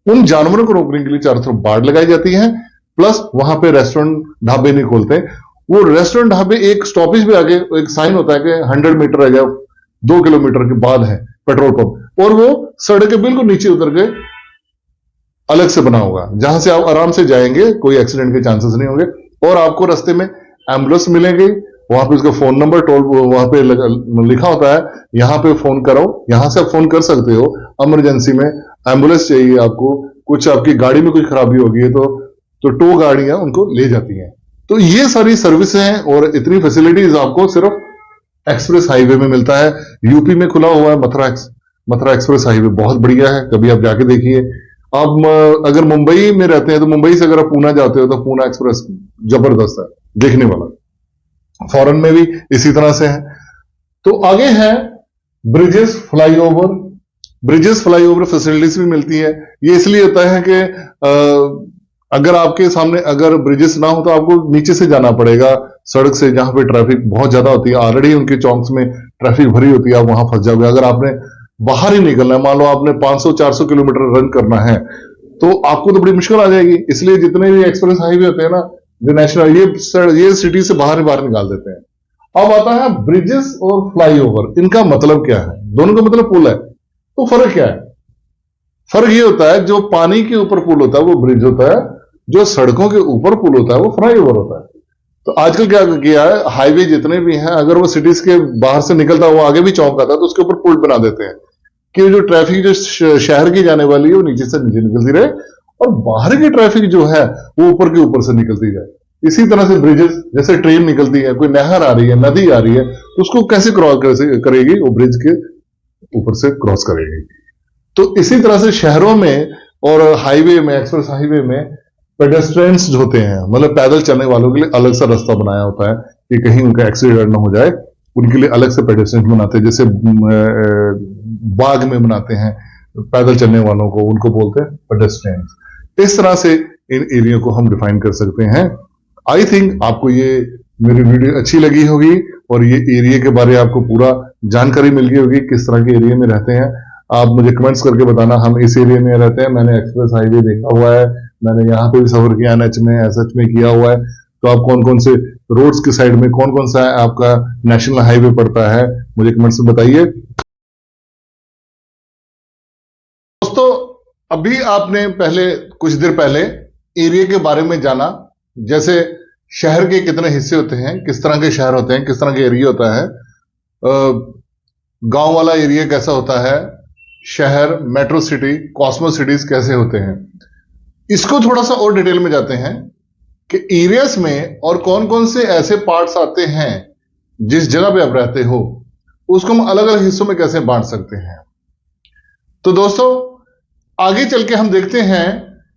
उन जानवरों को रोकने के लिए चारों तरफ बाड़ लगाई जाती है, प्लस वहां पे रेस्टोरेंट ढाबे नहीं खोलते। वो रेस्टोरेंट ढाबे एक स्टॉपेज पे आगे एक साइन होता है कि 100 मीटर है या 2 किलोमीटर के बाद है पेट्रोल पंप, और वो सड़क के बिल्कुल नीचे उतर के अलग से बना होगा, जहां से आप आराम से जाएंगे, कोई एक्सीडेंट के चांसेस नहीं होंगे। और आपको रास्ते में एम्बुलेंस मिलेंगे, वहां पे उसका फोन नंबर टोल वहां पे लिखा होता है, यहां पे फोन करो, यहां से आप फोन कर सकते हो। इमरजेंसी में एम्बुलेंस चाहिए आपको, कुछ आपकी गाड़ी में कुछ खराबी होगी है तो टो गाड़ियां उनको ले जाती हैं। तो ये सारी सर्विस हैं और इतनी फैसिलिटीज आपको सिर्फ एक्सप्रेस हाईवे में मिलता है। यूपी में खुला हुआ है मथुरा एक्सप्रेस हाईवे, बहुत बढ़िया है, कभी आप जाके देखिए। आप अगर मुंबई में रहते हैं तो मुंबई से अगर आप पूना जाते हो तो पूना एक्सप्रेस जबरदस्त है, देखने वाला। फॉरेन में भी इसी तरह से है। तो आगे है ब्रिजेस फ्लाईओवर फैसिलिटीज भी मिलती है। ये इसलिए होता है कि अगर आपके सामने अगर ब्रिजेस ना हो तो आपको नीचे से जाना पड़ेगा सड़क से, जहां पे ट्रैफिक बहुत ज्यादा होती है, ऑलरेडी उनके चौंक्स में ट्रैफिक भरी होती है, आप वहां फंस जाओगे। अगर आपने बाहर ही निकलना है, मान लो आपने 500-400 किलोमीटर रन करना है, तो आपको तो बड़ी मुश्किल आ जाएगी। इसलिए जितने भी एक्सप्रेस हाईवे होते हैं ना, जो नेशनल, ये सिटी से बाहर निकाल देते हैं। अब आता है ब्रिजेस और फ्लाईओवर, इनका मतलब क्या है? दोनों का मतलब पुल है, तो फर्क क्या है? फर्क ये होता है, जो पानी के ऊपर पुल होता है वो ब्रिज होता है, जो सड़कों के ऊपर पुल होता है वो फ्लाईओवर होता है। तो आजकल क्या किया है, हाईवे जितने भी हैं, अगर वो सिटीज के बाहर से निकलता है, वो आगे भी चौक आता है, तो उसके ऊपर पुल बना देते हैं कि जो ट्रैफिक जो शहर की जाने वाली है वो नीचे से नीचे निकलती रहे, और बाहर की ट्रैफिक जो है वो ऊपर के ऊपर से निकलती जाए। इसी तरह से ब्रिजेस, जैसे ट्रेन निकलती है, कोई नहर आ रही है, नदी आ रही है, तो उसको कैसे क्रॉस करेगी? वो ब्रिज के ऊपर से क्रॉस करेगी। तो इसी तरह से शहरों में और हाईवे में, एक्सप्रेस हाईवे में पेडेस्ट्रियंस जो होते हैं, मतलब पैदल चलने वालों के लिए अलग सा रास्ता बनाया होता है कि कहीं उनका एक्सीडेंट ना हो जाए, उनके लिए अलग से पेडेस्ट्रियंस बनाते हैं। जैसे बाग में बनाते हैं पैदल चलने वालों को, उनको बोलते हैं पेडेस्ट्रियंस। इस तरह से इन एरिया को हम डिफाइन कर सकते हैं। आई थिंक आपको ये मेरी वीडियो अच्छी लगी होगी और ये एरिया के बारे में आपको पूरा जानकारी मिल गई होगी, किस तरह के एरिया में रहते हैं। आप मुझे कमेंट्स करके बताना, हम इस एरिया में रहते हैं, मैंने एक्सप्रेस हाईवे देखा हुआ है, मैंने यहाँ पे भी सफर किया, एनएच में, एसएच में किया हुआ है। तो आप कौन कौन से रोड्स के साइड में कौन कौन सा आपका नेशनल हाईवे पड़ता है, मुझे कमेंट्स में बताइए। दोस्तों, अभी आपने कुछ देर पहले एरिया के बारे में जाना, जैसे शहर के कितने हिस्से होते हैं, किस तरह के शहर होते हैं, किस तरह के एरिया होता है, गांव वाला एरिया कैसा होता है, शहर, मेट्रो सिटी, कॉस्मो सिटीज कैसे होते हैं। इसको थोड़ा सा और डिटेल में जाते हैं कि एरियाज में और कौन कौन से ऐसे पार्ट्स आते हैं जिस जगह पे आप रहते हो, उसको हम अलग अलग हिस्सों में कैसे बांट सकते हैं। तो दोस्तों, आगे चल के हम देखते हैं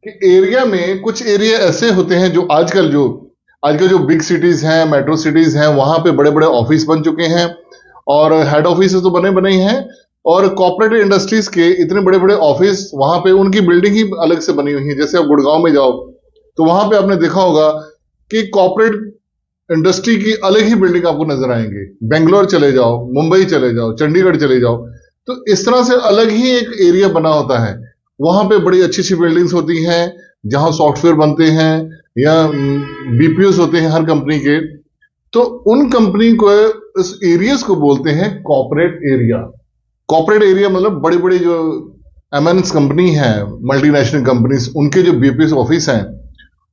कि एरिया में कुछ एरिया ऐसे होते हैं जो आजकल जो बिग सिटीज हैं, मेट्रो सिटीज हैं, वहां पे बड़े बड़े ऑफिस बन चुके हैं और हेड ऑफिस तो बने ही हैं, और कॉर्पोरेट इंडस्ट्रीज के इतने बड़े बड़े ऑफिस, वहां पे उनकी बिल्डिंग ही अलग से बनी हुई है। जैसे आप गुड़गांव में जाओ तो वहां पे आपने देखा होगा कि कॉर्पोरेट इंडस्ट्री की अलग ही बिल्डिंग आपको नजर आएंगे। बेंगलोर चले जाओ, मुंबई चले जाओ, चंडीगढ़ चले जाओ, तो इस तरह से अलग ही एक एरिया बना होता है। वहां पे बड़ी अच्छी अच्छी बिल्डिंग्स होती हैं जहां सॉफ्टवेयर बनते हैं या बीपीओस होते हैं हर कंपनी के। तो उन कंपनी को, इस एरियाज को बोलते हैं कॉर्पोरेट एरिया। कॉर्पोरेट एरिया मतलब बड़ी बड़ी जो एमएनएस कंपनी है, मल्टीनेशनल कंपनीज, उनके जो बीपीएस ऑफिस हैं,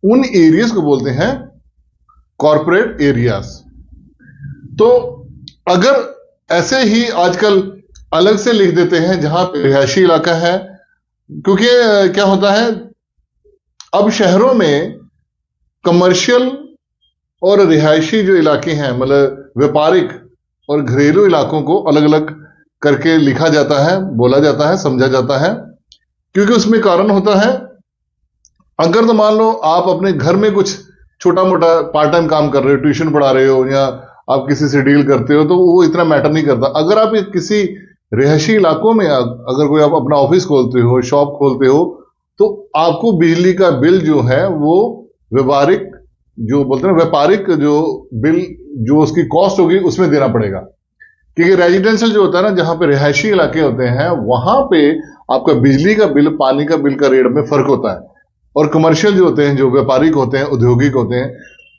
उन एरियाज को बोलते हैं कॉर्पोरेट एरियाज। तो अगर ऐसे ही आजकल अलग से लिख देते हैं जहां पे रिहायशी इलाका है, क्योंकि क्या होता है, अब शहरों में कमर्शियल और रिहायशी जो इलाके हैं, मतलब व्यापारिक और घरेलू इलाकों को अलग अलग करके लिखा जाता है, बोला जाता है, समझा जाता है, क्योंकि उसमें कारण होता है। अगर तो मान लो आप अपने घर में कुछ छोटा मोटा पार्ट टाइम काम कर रहे हो, ट्यूशन पढ़ा रहे हो या आप किसी से डील करते हो, तो वो इतना मैटर नहीं करता। अगर आप किसी रिहायशी इलाकों में अगर कोई आप अपना ऑफिस खोलते हो, शॉप खोलते हो, तो आपको बिजली का बिल जो है वो व्यावहारिक, जो बोलते हैं व्यापारिक जो बिल, जो उसकी कॉस्ट होगी उसमें देना पड़ेगा। क्योंकि रेजिडेंशियल जो होता है ना, जहां पे रिहायशी इलाके होते हैं, वहां पे आपका बिजली का बिल, पानी का बिल का रेट में फर्क होता है। और कमर्शियल जो होते हैं, जो व्यापारिक होते हैं, औद्योगिक होते हैं,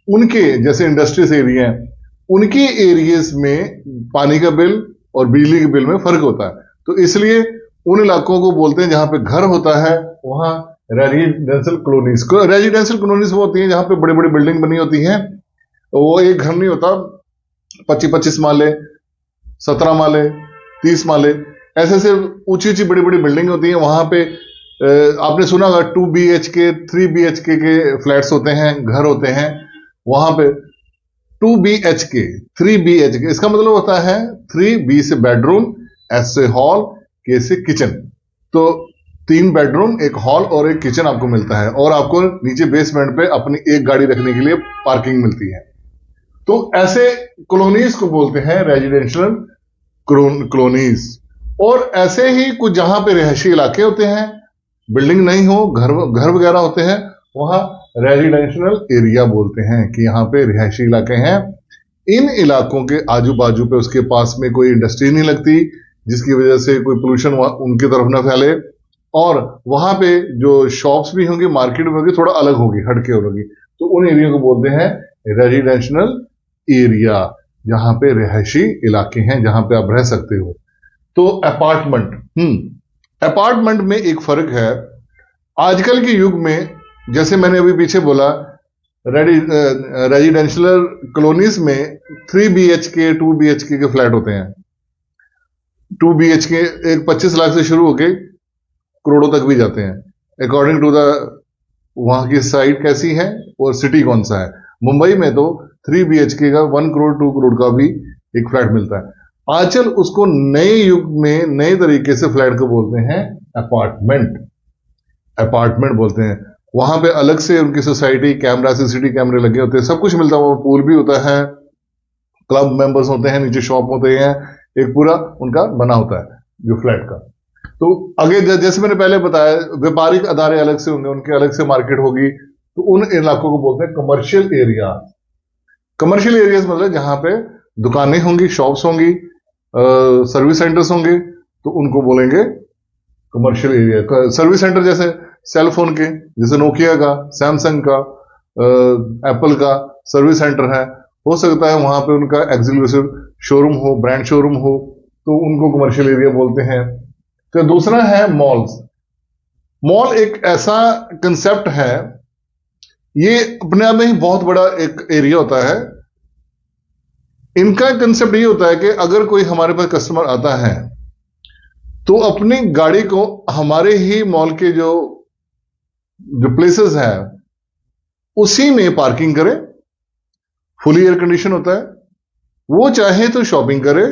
उनके जैसे इंडस्ट्रीज एरिया है, उनके एरियाज में पानी का बिल और बिजली के बिल में फर्क होता है। तो इसलिए उन इलाकों को बोलते हैं जहां पे घर होता है वहां रेजिडेंशियल कॉलोनीज। रेजिडेंशियल कॉलोनीज वो होती हैं जहां पे बड़ी बड़ी बिल्डिंग बनी होती हैं, वो एक घर नहीं होता, 25-25 माले, 17 माले, 30 माले, ऐसे ऐसे ऊंची ऊंची बड़ी बड़ी बिल्डिंग होती हैं। वहां पे आपने सुना होगा 2 BHK 3 BHK के फ्लैट्स होते हैं, घर होते हैं। वहां पे 2 BHK 3 BHK, इसका मतलब होता है 3 B से बेडरूम, S से हॉल, K से किचन। तो 3 बेडरूम, एक हॉल और एक किचन आपको मिलता है, और आपको नीचे बेसमेंट पे अपनी एक गाड़ी रखने के लिए पार्किंग मिलती है। तो ऐसे कॉलोनीज को बोलते हैं रेजिडेंशियल कॉलोनीज। और ऐसे ही कुछ जहां पे रिहायशी इलाके होते हैं, बिल्डिंग नहीं हो, घर वगैरह होते हैं, वहां रेजिडेंशियल एरिया बोलते हैं कि यहाँ पे रिहायशी इलाके हैं। इन इलाकों के आजू बाजू पे उसके पास में कोई इंडस्ट्री नहीं लगती, जिसकी वजह से कोई पोल्यूशन उनकी तरफ ना फैले, और वहां पे जो शॉप्स भी होंगी, मार्केट भी होगी, थोड़ा अलग होगी, हटके होगी। तो उन एरिया को बोलते हैं रेजिडेंशियल एरिया, जहां पे रिहायशी इलाके हैं, जहां पे आप रह सकते हो। तो अपार्टमेंट में एक फर्क है। आजकल के युग में, जैसे मैंने अभी पीछे बोला, रेजिडेंशियल कॉलोनीज में 3 BHK 2 BHK के फ्लैट होते हैं। 2 BHK एक 25 लाख से शुरू होके करोड़ों तक भी जाते हैं, अकॉर्डिंग टू द वहां की साइट कैसी है और सिटी कौन सा है। मुंबई में तो 3 BHK का 1 करोड़ 2 करोड़ का भी एक फ्लैट मिलता है। आजकल उसको नए युग में नए तरीके से फ्लैट को बोलते हैं अपार्टमेंट बोलते हैं। वहां पे अलग से उनकी सोसाइटी, कैमरा, CCTV कैमरे लगे होते हैं, सब कुछ मिलता है, वहां पूल भी होता है, क्लब मेंबर्स होते हैं, नीचे शॉप होते हैं, एक पूरा उनका बना होता है जो फ्लैट का। तो आगे जैसे मैंने पहले बताया, व्यापारिक अदारे अलग से होंगे, उनके अलग से मार्केट होगी। तो उन इलाकों को बोलते हैं कमर्शियल एरिया। कमर्शियल एरियाज मतलब जहां पे दुकानें होंगी, शॉप्स होंगी, सर्विस सेंटर्स होंगे, तो उनको बोलेंगे कमर्शियल एरिया। सर्विस सेंटर जैसे सेल फोन के, जैसे नोकिया का, सैमसंग का, एप्पल का सर्विस सेंटर है, हो सकता है वहां पे उनका एक्सक्लूसिव शोरूम हो, ब्रांड शोरूम हो, तो उनको कमर्शियल एरिया बोलते हैं। तो दूसरा है मॉल्स। मॉल एक ऐसा कंसेप्ट है, ये अपने आप में ही बहुत बड़ा एक एरिया होता है। इनका कंसेप्ट ये होता है कि अगर कोई हमारे पास कस्टमर आता है, तो अपनी गाड़ी को हमारे ही मॉल के जो प्लेसेस है उसी में पार्किंग करे। फुली एयर कंडीशन होता है। वो चाहे तो शॉपिंग करे,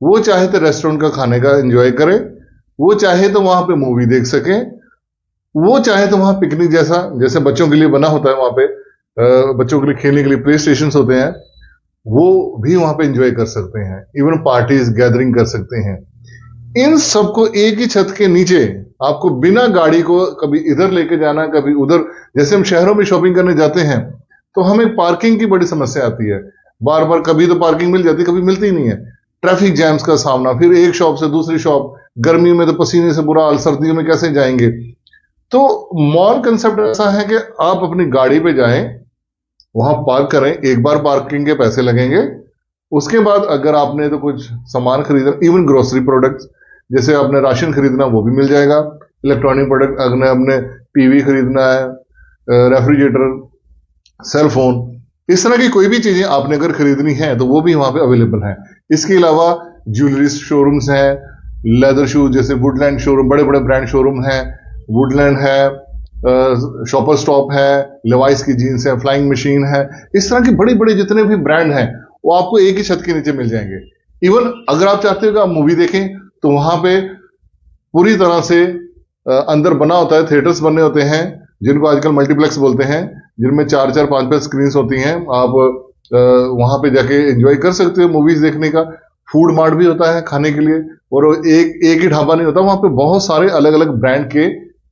वो चाहे तो रेस्टोरेंट का खाने का एंजॉय करे, वो चाहे तो वहां पे मूवी देख सके, वो चाहे तो वहां पिकनिक जैसे बच्चों के लिए बना होता है, वहां पे बच्चों के लिए खेलने के लिए प्ले स्टेशन होते हैं, वो भी वहां पे एंजॉय कर सकते हैं। इवन पार्टीज, गैदरिंग कर सकते हैं। इन सबको एक ही छत के नीचे आपको बिना गाड़ी को कभी इधर लेके जाना, कभी उधर। जैसे हम शहरों में शॉपिंग करने जाते हैं तो हमें पार्किंग की बड़ी समस्या आती है। बार बार कभी तो पार्किंग मिल जाती, कभी मिलती ही नहीं है। ट्रैफिक जैम्स का सामना, फिर एक शॉप से दूसरी शॉप, गर्मी में तो पसीने से बुरा हाल, सर्दियों में कैसे जाएंगे। तो मॉल कंसेप्ट ऐसा है कि आप अपनी गाड़ी पे जाएं, वहां पार्क करें, एक बार पार्किंग के पैसे लगेंगे। उसके बाद अगर आपने तो कुछ सामान खरीदना, इवन ग्रोसरी प्रोडक्ट्स, जैसे आपने राशन खरीदना, वो भी मिल जाएगा। इलेक्ट्रॉनिक प्रोडक्ट, अगर आपने टीवी खरीदना है, रेफ्रिजरेटर, सेल फोन, इस तरह की कोई भी चीजें आपने अगर खरीदनी है तो वो भी वहां पे अवेलेबल है। इसके अलावा ज्वेलरी शोरूम्स हैं, लेदर शूज जैसे वुडलैंड शोरूम, बड़े बड़े ब्रांड शोरूम हैं, वुडलैंड है, शॉपर स्टॉप है, लेवाइस की जीन्स है, फ्लाइंग मशीन है। इस तरह की बड़ी बड़ी जितने भी ब्रांड हैं वो आपको एक ही छत के नीचे मिल जाएंगे। इवन अगर आप चाहते हो कि आप मूवी देखें तो वहां पे पूरी तरह से अंदर बना होता है, थिएटर्स बने होते हैं जिनको आजकल मल्टीप्लेक्स बोलते हैं, जिनमें 4-4 5-5 स्क्रीन होती हैं। आप वहां पे जाके एंजॉय कर सकते हो मूवीज देखने का। फूड मार्ट भी होता है खाने के लिए, और एक एक ही ढाबा नहीं होता, वहां पे बहुत सारे अलग अलग ब्रांड के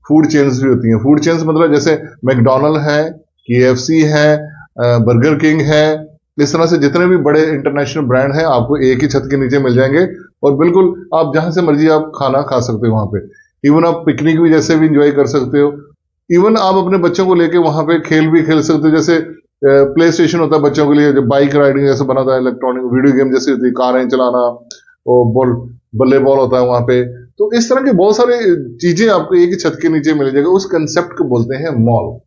फूड चेन्स भी होती हैं। फूड चेन्स मतलब जैसे मैकडोनल्ड है, KFC है, बर्गर किंग है, इस तरह से जितने भी बड़े इंटरनेशनल ब्रांड हैं आपको एक ही छत के नीचे मिल जाएंगे, और बिल्कुल आप जहां से मर्जी आप खाना खा सकते हो वहां पे। इवन आप पिकनिक भी जैसे भी इंजॉय कर सकते हो। इवन आप अपने बच्चों को लेके वहां पे खेल भी खेल सकते हो, जैसे प्ले स्टेशन होता है बच्चों के लिए, जो बाइक राइडिंग जैसे बना था, इलेक्ट्रॉनिक वीडियो गेम जैसी होती है, कारें चलाना, और बल्ले बॉल होता है वहां पे। तो इस तरह के बहुत सारे चीजें आपको एक ही छत के नीचे मिल जाएगा। उस कंसेप्ट को बोलते हैं मॉल।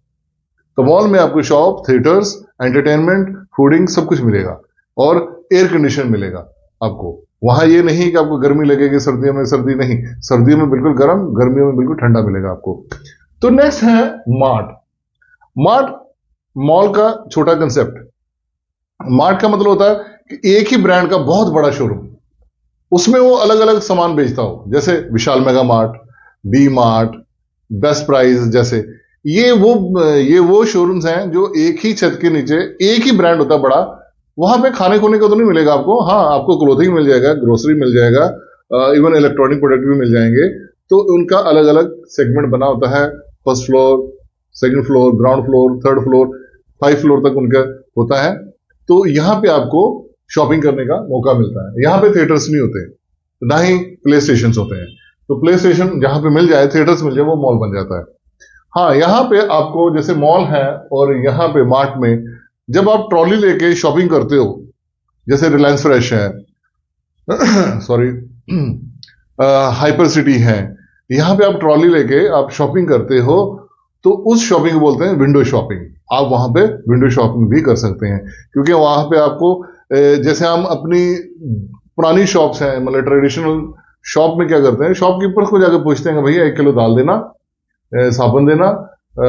तो मॉल में आपको शॉप, थिएटर्स, एंटरटेनमेंट, फूडिंग सब कुछ मिलेगा, और एयर कंडीशन मिलेगा आपको। वहां ये नहीं कि आपको गर्मी लगेगी, सर्दियों में सर्दी नहीं, सर्दियों में बिल्कुल गर्म, गर्मियों में बिल्कुल ठंडा मिलेगा आपको। तो नेक्स्ट है मार्ट। मार्ट मॉल का छोटा कंसेप्ट। मार्ट का मतलब होता है कि एक ही ब्रांड का बहुत बड़ा शोरूम, उसमें वो अलग अलग सामान बेचता हो, जैसे विशाल मेगा मार्ट, डी मार्ट, बेस्ट प्राइस जैसे। ये वो शोरूम्स हैं जो एक ही छत के नीचे एक ही ब्रांड होता है बड़ा। वहां पे खाने खोने का तो नहीं मिलेगा आपको, हाँ आपको क्लोथिंग मिल जाएगा, ग्रोसरी मिल जाएगा, इवन इलेक्ट्रॉनिक प्रोडक्ट भी मिल जाएंगे। तो उनका अलग अलग सेगमेंट बना होता है, first floor, second floor, ground floor, third floor, 5 floor तक उनका होता है। तो यहाँ पे आपको शॉपिंग करने का मौका मिलता है। यहाँ पे थिएटर्स नहीं होते, ना ही प्ले स्टेशन होते हैं। तो प्ले स्टेशन जहां पे मिल जाए, थिएटर्स मिल जाए, वो मॉल बन जाता है। हाँ, यहाँ पे आपको जैसे मॉल है और यहाँ पे मार्ट में जब आप ट्रॉली लेके शॉपिंग करते हो, जैसे रिलायंस फ्रेश है, सॉरी, हाइपर सिटी है, यहाँ पे आप ट्रॉली लेके आप शॉपिंग करते हो, तो उस शॉपिंग को बोलते हैं विंडो शॉपिंग। आप वहां पे विंडो शॉपिंग भी कर सकते हैं, क्योंकि वहां पे आपको जैसे हम अपनी पुरानी शॉप्स हैं, मतलब ट्रेडिशनल शॉप में क्या करते हैं, शॉपकीपर को जाकर पूछते हैं भैया 1 किलो दाल देना, साबुन देना,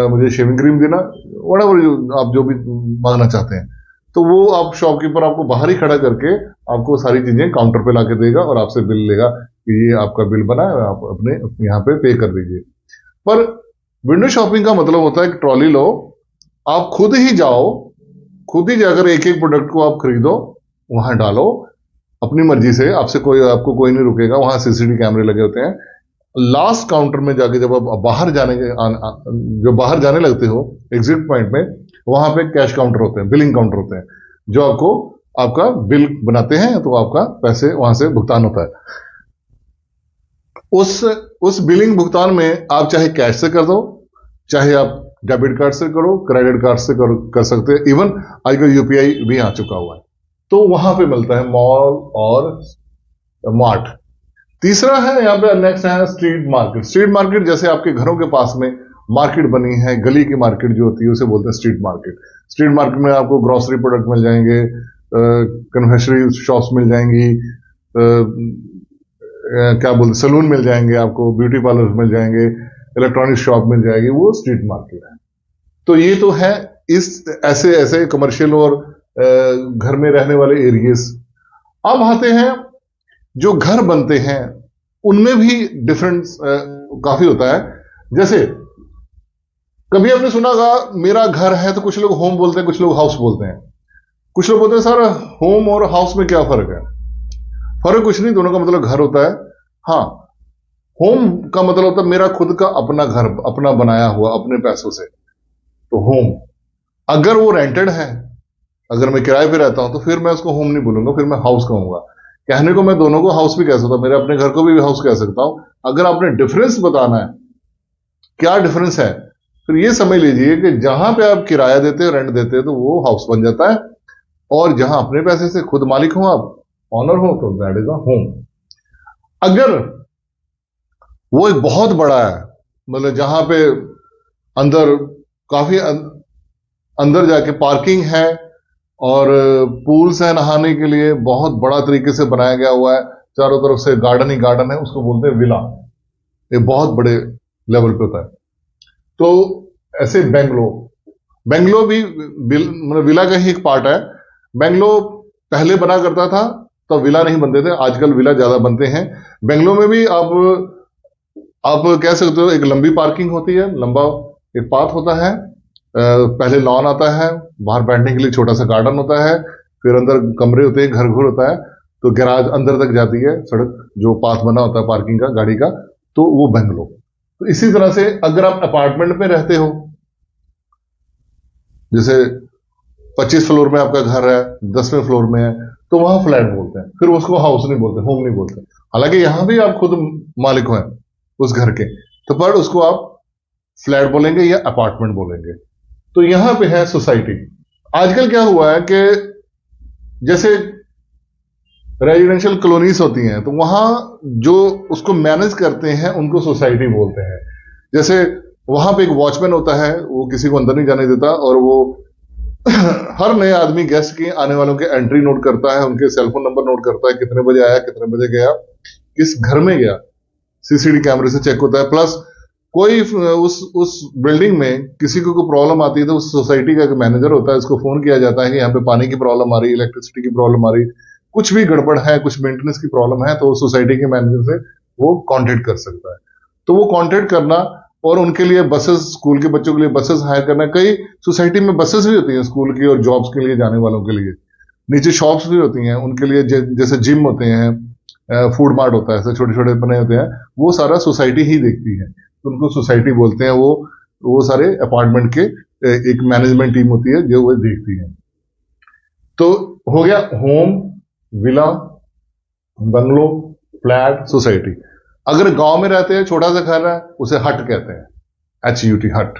मुझे शेविंग क्रीम देना, व्हाटएवर आप जो भी मांगना चाहते हैं। तो वो आप शॉपकीपर आपको बाहर ही खड़ा करके आपको सारी चीजें काउंटर पे लाके देगा, और आपसे बिल लेगा कि ये आपका बिल बना है, आप अपने यहाँ पे पे कर दीजिए। पर विंडो शॉपिंग का मतलब होता है कि ट्रॉली लो, आप खुद ही जाओ, खुद ही जाकर एक एक प्रोडक्ट को आप खरीदो, वहां डालो अपनी मर्जी से, आपको कोई नहीं रुकेगा। वहां CCTV कैमरे लगे होते हैं। लास्ट काउंटर में जाके जब आप बाहर जाने लगते हो एग्जिट पॉइंट में, वहां पे कैश काउंटर होते हैं, बिलिंग काउंटर होते हैं, जो आपको आपका बिल बनाते हैं, तो आपका पैसे वहां से भुगतान होता है। उस बिलिंग भुगतान में आप चाहे कैश से कर दो, चाहे आप डेबिट कार्ड से करो, क्रेडिट कार्ड से कर सकते हैं। इवन आजकल UPI भी आ चुका हुआ है। तो वहां पे मिलता है मॉल और मार्ट। तीसरा है यहाँ पे, नेक्स्ट है स्ट्रीट मार्केट। स्ट्रीट मार्केट जैसे आपके घरों के पास में मार्केट बनी है, गली की मार्केट जो होती है उसे बोलते हैं स्ट्रीट मार्केट। स्ट्रीट मार्केट में आपको ग्रोसरी प्रोडक्ट मिल जाएंगे, कन्फेक्शनरी शॉप्स मिल जाएंगी, क्या बोलते सलून मिल जाएंगे आपको, ब्यूटी पार्लर मिल जाएंगे, इलेक्ट्रॉनिक शॉप मिल जाएगी, वो स्ट्रीट मार्केट है। तो ये तो है इस ऐसे ऐसे कमर्शियल और घर में रहने वाले एरियाज। अब आते हैं जो घर बनते हैं, उनमें भी डिफरेंस काफी होता है। जैसे कभी आपने सुना होगा मेरा घर है, तो कुछ लोग होम बोलते हैं, कुछ लोग हाउस बोलते हैं। कुछ लोग बोलते हैं सर होम और हाउस में क्या फर्क है? फर्क कुछ नहीं, दोनों का मतलब घर होता है। हाँ, होम का मतलब होता है मेरा खुद का अपना घर, अपना बनाया हुआ अपने पैसों से, तो होम। अगर वो रेंटेड है, अगर मैं किराए पे रहता हूं, तो फिर मैं उसको होम नहीं बोलूंगा, फिर मैं हाउस कहूंगा। कहने को मैं दोनों को हाउस भी कह सकता हूं, मेरे अपने घर को भी हाउस कह सकता हूं। अगर आपने डिफरेंस बताना है क्या डिफरेंस है, फिर ये समझ लीजिए कि जहां पे आप किराया देते हो, रेंट देते हो, तो वो हाउस बन जाता है, और जहां अपने पैसे से खुद मालिक हो, आप ऑनर हो, तो दैट इज अ होम। अगर वो एक बहुत बड़ा है, मतलब जहां पे अंदर काफी अंदर जाके पार्किंग है और पूल्स है नहाने के लिए, बहुत बड़ा तरीके से बनाया गया हुआ है, चारों तरफ से गार्डन ही गार्डन है, उसको बोलते हैं विला। ये बहुत बड़े लेवल पे होता है। तो ऐसे बेंगलो भी मतलब विला का ही एक पार्ट है। बेंगलो पहले बना करता था, तब विला नहीं बनते थे, आजकल विला ज्यादा बनते हैं। बेंगलोर में भी आप कह सकते हो एक लंबी पार्किंग होती है, लंबा एक पाथ होता है, पहले लॉन आता है, बाहर बैठने के लिए छोटा सा गार्डन होता है, फिर अंदर कमरे होते हैं, घर घर होता है, तो गैराज अंदर तक जाती है सड़क, जो पाथ बना होता है पार्किंग का गाड़ी का, तो वो बेंगलोर। तो इसी तरह से अगर आप अपार्टमेंट में रहते हो, जैसे 25 फ्लोर में आपका घर है, 10वें फ्लोर में है, तो वहां फ्लैट बोलते हैं, फिर उसको हाउस नहीं बोलते, होम नहीं बोलते। हालांकि यहां भी आप खुद मालिक हैं उस घर के, तो पर उसको आप फ्लैट बोलेंगे या अपार्टमेंट बोलेंगे। तो यहां पे है सोसाइटी। आजकल क्या हुआ है कि जैसे रेजिडेंशियल कॉलोनीज होती हैं, तो वहां जो उसको मैनेज करते हैं उनको सोसाइटी बोलते हैं। जैसे वहां पे एक वॉचमैन होता है, वो किसी को अंदर नहीं जाने देता, और वो हर नए आदमी गेस्ट के आने वालों के एंट्री नोट करता है, उनके सेलफोन नंबर नोट करता है, कितने बजे आया, कितने बजे गया, किस घर में गया, सीसीटीवी कैमरे से चेक होता है। प्लस कोई उस बिल्डिंग में किसी को कोई प्रॉब्लम आती है, तो उस सोसाइटी का एक मैनेजर होता है, उसको फोन किया जाता है कि यहाँ पे पानी की प्रॉब्लम आ रही है, इलेक्ट्रिसिटी की प्रॉब्लम आ रही है, कुछ भी गड़बड़ है, कुछ मेंटेनेंस की प्रॉब्लम है, तो सोसाइटी के मैनेजर से वो कांटेक्ट कर सकता है। तो वो कांटेक्ट करना, और उनके लिए बसेस, स्कूल के बच्चों के लिए बसेस हायर करना, कई सोसाइटी में बसेस भी होती हैं स्कूल की और जॉब्स के लिए जाने वालों के लिए। नीचे शॉप्स भी होती हैं उनके लिए, जैसे जिम होते हैं, फूड मार्ट होता है, ऐसे छोटे छोटे बने होते हैं, वो सारा सोसाइटी ही देखती है, तो उनको सोसाइटी बोलते हैं। वो सारे अपार्टमेंट के एक मैनेजमेंट टीम होती है जो वो देखती है। तो हो गया home, villa, bungalow, flat, society. अगर गांव में रहते हैं, छोटा सा घर है, उसे हट कहते हैं, HUT, हट।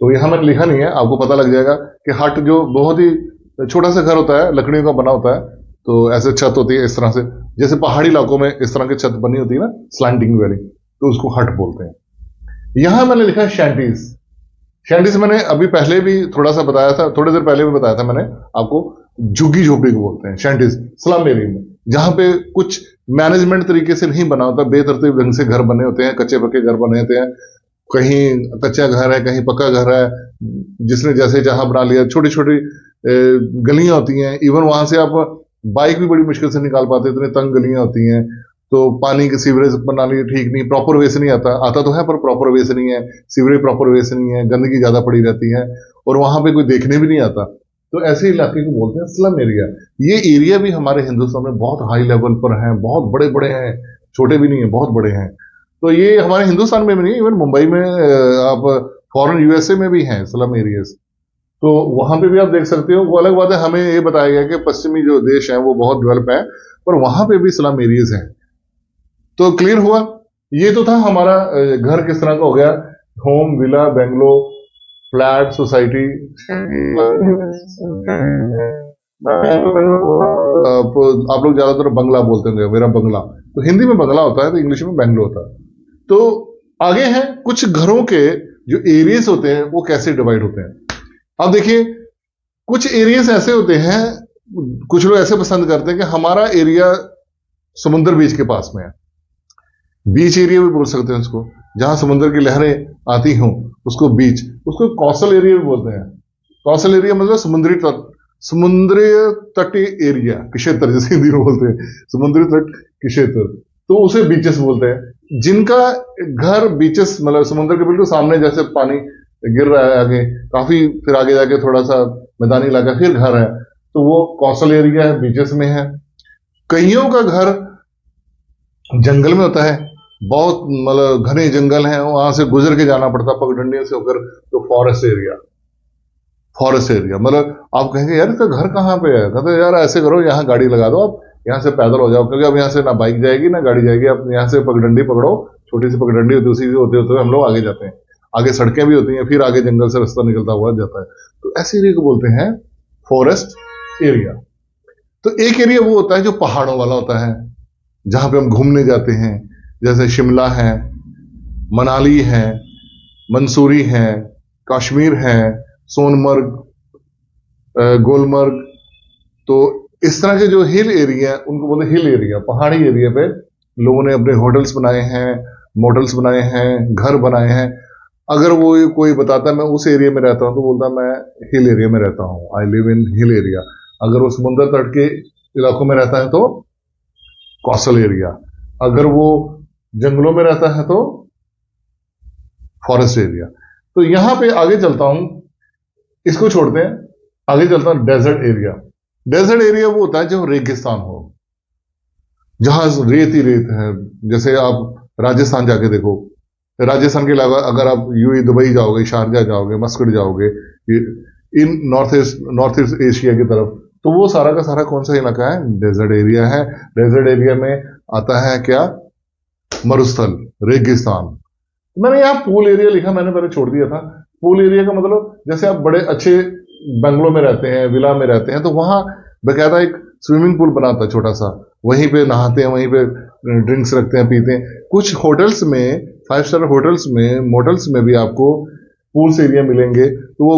तो यहां मैंने लिखा नहीं है, आपको पता लग जाएगा कि हट जो बहुत ही छोटा सा घर होता है, लकड़ियों का बना होता है, तो ऐसे छत होती है इस तरह से, जैसे पहाड़ी इलाकों में इस तरह की छत बनी होती है ना, स्लैंटिंग वेरी, तो उसको हट बोलते हैं। यहां मैंने लिखा शैंटीज। शैंटीज मैंने अभी पहले भी थोड़ा सा बताया था, थोड़ी देर पहले भी बताया था मैंने आपको, झुग्गी झोपड़ी को बोलते हैं शैंटीज, स्लम एरिया में, जहां पे कुछ मैनेजमेंट तरीके से नहीं बना होता, बेतरतीब ढंग से घर बने होते हैं, कच्चे पक्के घर बने होते हैं, कहीं कच्चा घर है, कहीं पक्का घर है, जिसने जैसे जहां बना लिया, छोटी छोटी गलियां होती हैं, इवन वहां से आप बाइक भी बड़ी मुश्किल से निकाल पाते, इतनी तंग गलियां होती हैं। तो पानी की सीवरेज प्रणाली ठीक नहीं, प्रॉपर वे से नहीं आता तो है, पर प्रॉपर वे से नहीं है, सीवरेज प्रॉपर वे से नहीं है, गंदगी ज्यादा पड़ी रहती है, और वहां पे कोई देखने भी नहीं आता। तो ऐसे इलाके को बोलते हैं स्लम एरिया। ये एरिया भी हमारे हिंदुस्तान में बहुत हाई लेवल पर हैं, बहुत बड़े बड़े हैं, छोटे भी नहीं है, बहुत बड़े हैं। तो ये हमारे हिंदुस्तान में भी नहीं, इवन मुंबई में, आप फॉरेन यूएसए में भी हैं स्लम एरियाज, तो वहां पे भी आप देख सकते हो। वो अलग बात है, हमें ये बताया गया कि पश्चिमी जो देश है वो बहुत डेवलप है, पर वहां पे भी स्लम एरियाज हैं। तो क्लियर हुआ। ये तो था हमारा घर किस तरह का हो गया, home, villa, bungalow, flat, society. आप लोग ज्यादातर बंगला बोलते होंगे, मेरा बंगला, तो हिंदी में बंगला होता है, तो इंग्लिश में बेंगलो होता है। तो आगे हैं कुछ घरों के जो एरियाज होते हैं वो कैसे डिवाइड होते हैं। अब देखिए, कुछ एरियाज ऐसे होते हैं, कुछ लोग ऐसे पसंद करते हैं कि हमारा एरिया समुद्र बीच के पास में है, बीच एरिया भी बोल सकते हैं उसको, जहां समुद्र की लहरें आती हों उसको बीच, उसको कोस्टल एरिया भी बोलते हैं। कोस्टल एरिया मतलब समुद्री तटीय एरिया, क्षेत्र, जैसे हिंदी में बोलते हैं समुद्री तट के क्षेत्र, तो उसे बीचेस बोलते हैं। जिनका घर बीचेस मतलब समुद्र के बिल्कुल सामने, जैसे पानी गिर रहा है आगे काफी, फिर आगे जाके थोड़ा सा मैदानी इलाका, फिर घर है, तो वो कोस्टल एरिया है, बीचेस में है। कईयों का घर जंगल में होता है, बहुत मतलब घने जंगल हैं, वहां से गुजर के जाना पड़ता पगडंडियों से होकर, तो फॉरेस्ट एरिया। फॉरेस्ट एरिया मतलब आप कहेंगे यार इसका घर कहाँ पे है, कहते यार ऐसे करो, यहाँ गाड़ी लगा दो, आप यहाँ से पैदल हो जाओ, क्योंकि अब यहाँ से ना बाइक जाएगी ना गाड़ी जाएगी, आप यहाँ से पगडंडी पकड़ो, छोटी सी पगडंडी होती है, उसी से होते होते हम लोग आगे जाते हैं, आगे सड़कें भी होती हैं, फिर आगे जंगल से रास्ता निकलता हुआ जाता है। तो ऐसे एरिया को बोलते हैं फॉरेस्ट एरिया। तो एक एरिया वो होता है जो पहाड़ों वाला होता है, जहां पे हम घूमने जाते हैं, जैसे शिमला है, मनाली है, मंसूरी है, कश्मीर है, सोनमर्ग, गुलमर्ग। तो इस तरह के जो हिल एरिया उनको बोलते हैं हिल एरिया। पहाड़ी एरिया पे लोगों ने अपने होटल्स बनाए हैं, मोटल्स बनाए हैं, घर बनाए हैं। अगर वो कोई बताता है मैं उस एरिया में रहता हूं, तो बोलता मैं हिल एरिया में रहता हूं, I live in hill area. अगर वो समुद्र तट के इलाकों में रहता है तो कोस्टल एरिया, अगर वो जंगलों में रहता है तो फॉरेस्ट एरिया। तो यहां पे आगे चलता हूं, इसको छोड़ते हैं, आगे चलता हूं डेजर्ट एरिया। डेजर्ट एरिया वो होता है जो रेगिस्तान हो, जहां रेत ही रेत है। जैसे आप राजस्थान जाके देखो, राजस्थान के अलावा अगर आप यूएई दुबई जाओगे, शारजा जाओगे, मस्कट जाओगे, इन नॉर्थ ईस्ट एशिया की तरफ, तो वो सारा का सारा कौन सा इलाका है? डेजर्ट एरिया है। डेजर्ट एरिया में आता है क्या? मरुस्थल, रेगिस्तान। मैंने यहाँ पूल एरिया लिखा, मैंने पहले छोड़ दिया था। पूल एरिया का मतलब जैसे आप बड़े अच्छे बंगलों में रहते हैं, विला में रहते हैं, तो वहां बकायदा एक स्विमिंग पूल बनाता है छोटा सा, वहीं पे नहाते हैं, वहीं पे ड्रिंक्स रखते हैं, पीते हैं। कुछ होटल्स में, 5 स्टार होटल्स में, मोटल्स में भी आपको पूल्स एरिया मिलेंगे। तो वो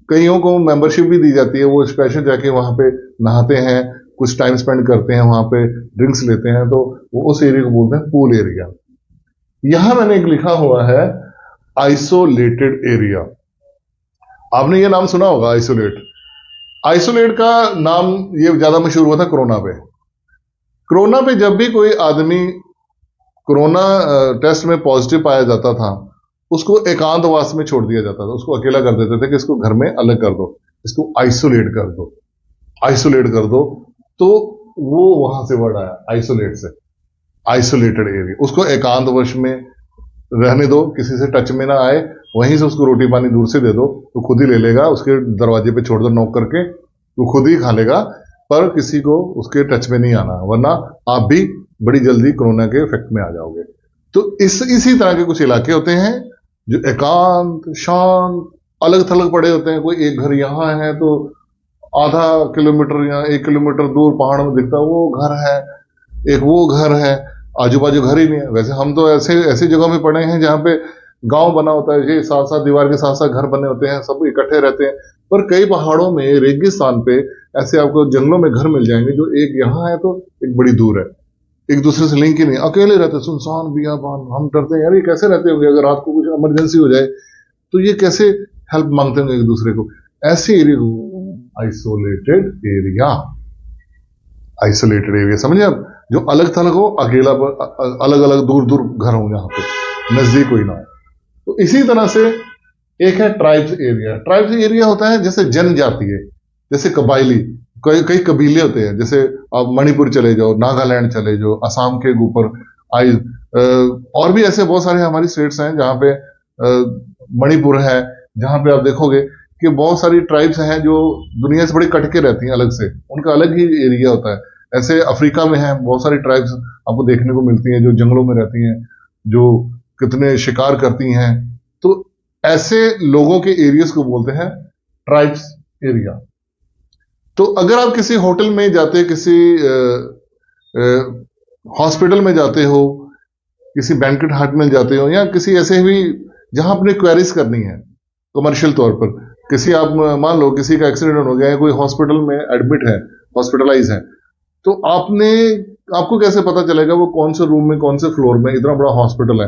कईयों को मेंबरशिप भी दी जाती है, वो स्पेशल जाके वहां पे नहाते हैं, कुछ टाइम स्पेंड करते हैं वहां पे, ड्रिंक्स लेते हैं, तो वो उस एरिया को बोलते हैं पूल एरिया। यहां मैंने एक लिखा हुआ है आइसोलेटेड एरिया। आपने ये नाम सुना होगा, आइसोलेट। आइसोलेट का नाम ये ज्यादा मशहूर हुआ था कोरोना पे। कोरोना पे जब भी कोई आदमी कोरोना टेस्ट में पॉजिटिव पाया जाता था, उसको एकांतवास में छोड़ दिया जाता था, उसको अकेला कर देते थे कि इसको घर में अलग कर दो, इसको आइसोलेट कर दो, आइसोलेट कर दो। तो वो वहां से वर्ड आया, आइसोलेट से, आइसोलेटेड एरिया। उसको एकांतवश में रहने दो, किसी से टच में ना आए, वहीं से उसको रोटी पानी दूर से दे दो, तो खुद ही ले लेगा, उसके दरवाजे पे छोड़ दो नॉक करके, वो खुद ही खा लेगा, पर किसी को उसके टच में नहीं आना, वरना आप भी बड़ी जल्दी कोरोना के इफेक्ट में आ जाओगे। तो इसी तरह के कुछ इलाके होते हैं जो एकांत, शांत, अलग थलग पड़े होते हैं। कोई एक घर यहाँ है तो आधा किलोमीटर या 1 किलोमीटर दूर पहाड़ में दिखता है वो घर है, एक वो घर है, आजू बाजू घर ही नहीं है। वैसे हम तो ऐसी जगह में पड़े हैं जहां पे गांव बना होता है, ये साथ साथ दीवार के साथ साथ घर बने होते हैं, सब इकट्ठे रहते हैं। पर कई पहाड़ों में, रेगिस्तान पे ऐसे आपको जंगलों में घर मिल जाएंगे जो एक यहाँ है तो एक बड़ी दूर है, एक दूसरे से लिंक ही नहीं, अकेले रहते, सुनसान बियाबान। हम डरते हैं यार ये कैसे रहते होंगे, अगर रात को कुछ इमरजेंसी हो जाए तो ये कैसे हेल्प मांगते होंगे एक दूसरे को। ऐसे area isolated area, isolated area समझे आप, जो अलग थलग हो, अकेला, अलग अलग दूर दूर घर हो, जहां पे नजदीक कोई ना हो। तो इसी तरह से एक है ट्राइब्स एरिया। ट्राइब्स एरिया होता है जैसे जनजातीय, जैसे कबायली, कई कबीले होते हैं। जैसे आप मणिपुर चले जाओ, नागालैंड चले जाओ, असम के ऊपर आई, और भी ऐसे बहुत सारे हमारी स्टेट्स हैं जहां पे मणिपुर है, जहां पे आप देखोगे कि बहुत सारी ट्राइब्स हैं जो दुनिया से बड़ी कटके रहती हैं अलग से, उनका अलग ही एरिया होता है। ऐसे अफ्रीका में है बहुत सारी ट्राइब्स आपको देखने को मिलती हैं जो जंगलों में रहती हैं, जो कितने शिकार करती हैं। तो ऐसे लोगों के एरियाज को बोलते हैं ट्राइब्स एरिया। तो अगर आप किसी होटल में जाते, किसी हॉस्पिटल में जाते हो, किसी बैंकेट हॉल में जाते हो, या किसी ऐसे भी जहां अपने क्वेरीज करनी है कमर्शियल तौर पर, किसी आप मान लो किसी का एक्सीडेंट हो गया है, कोई हॉस्पिटल में एडमिट है, हॉस्पिटलाइज है, तो आपको कैसे पता चलेगा वो कौन से रूम में, कौन से फ्लोर में, इतना बड़ा हॉस्पिटल है।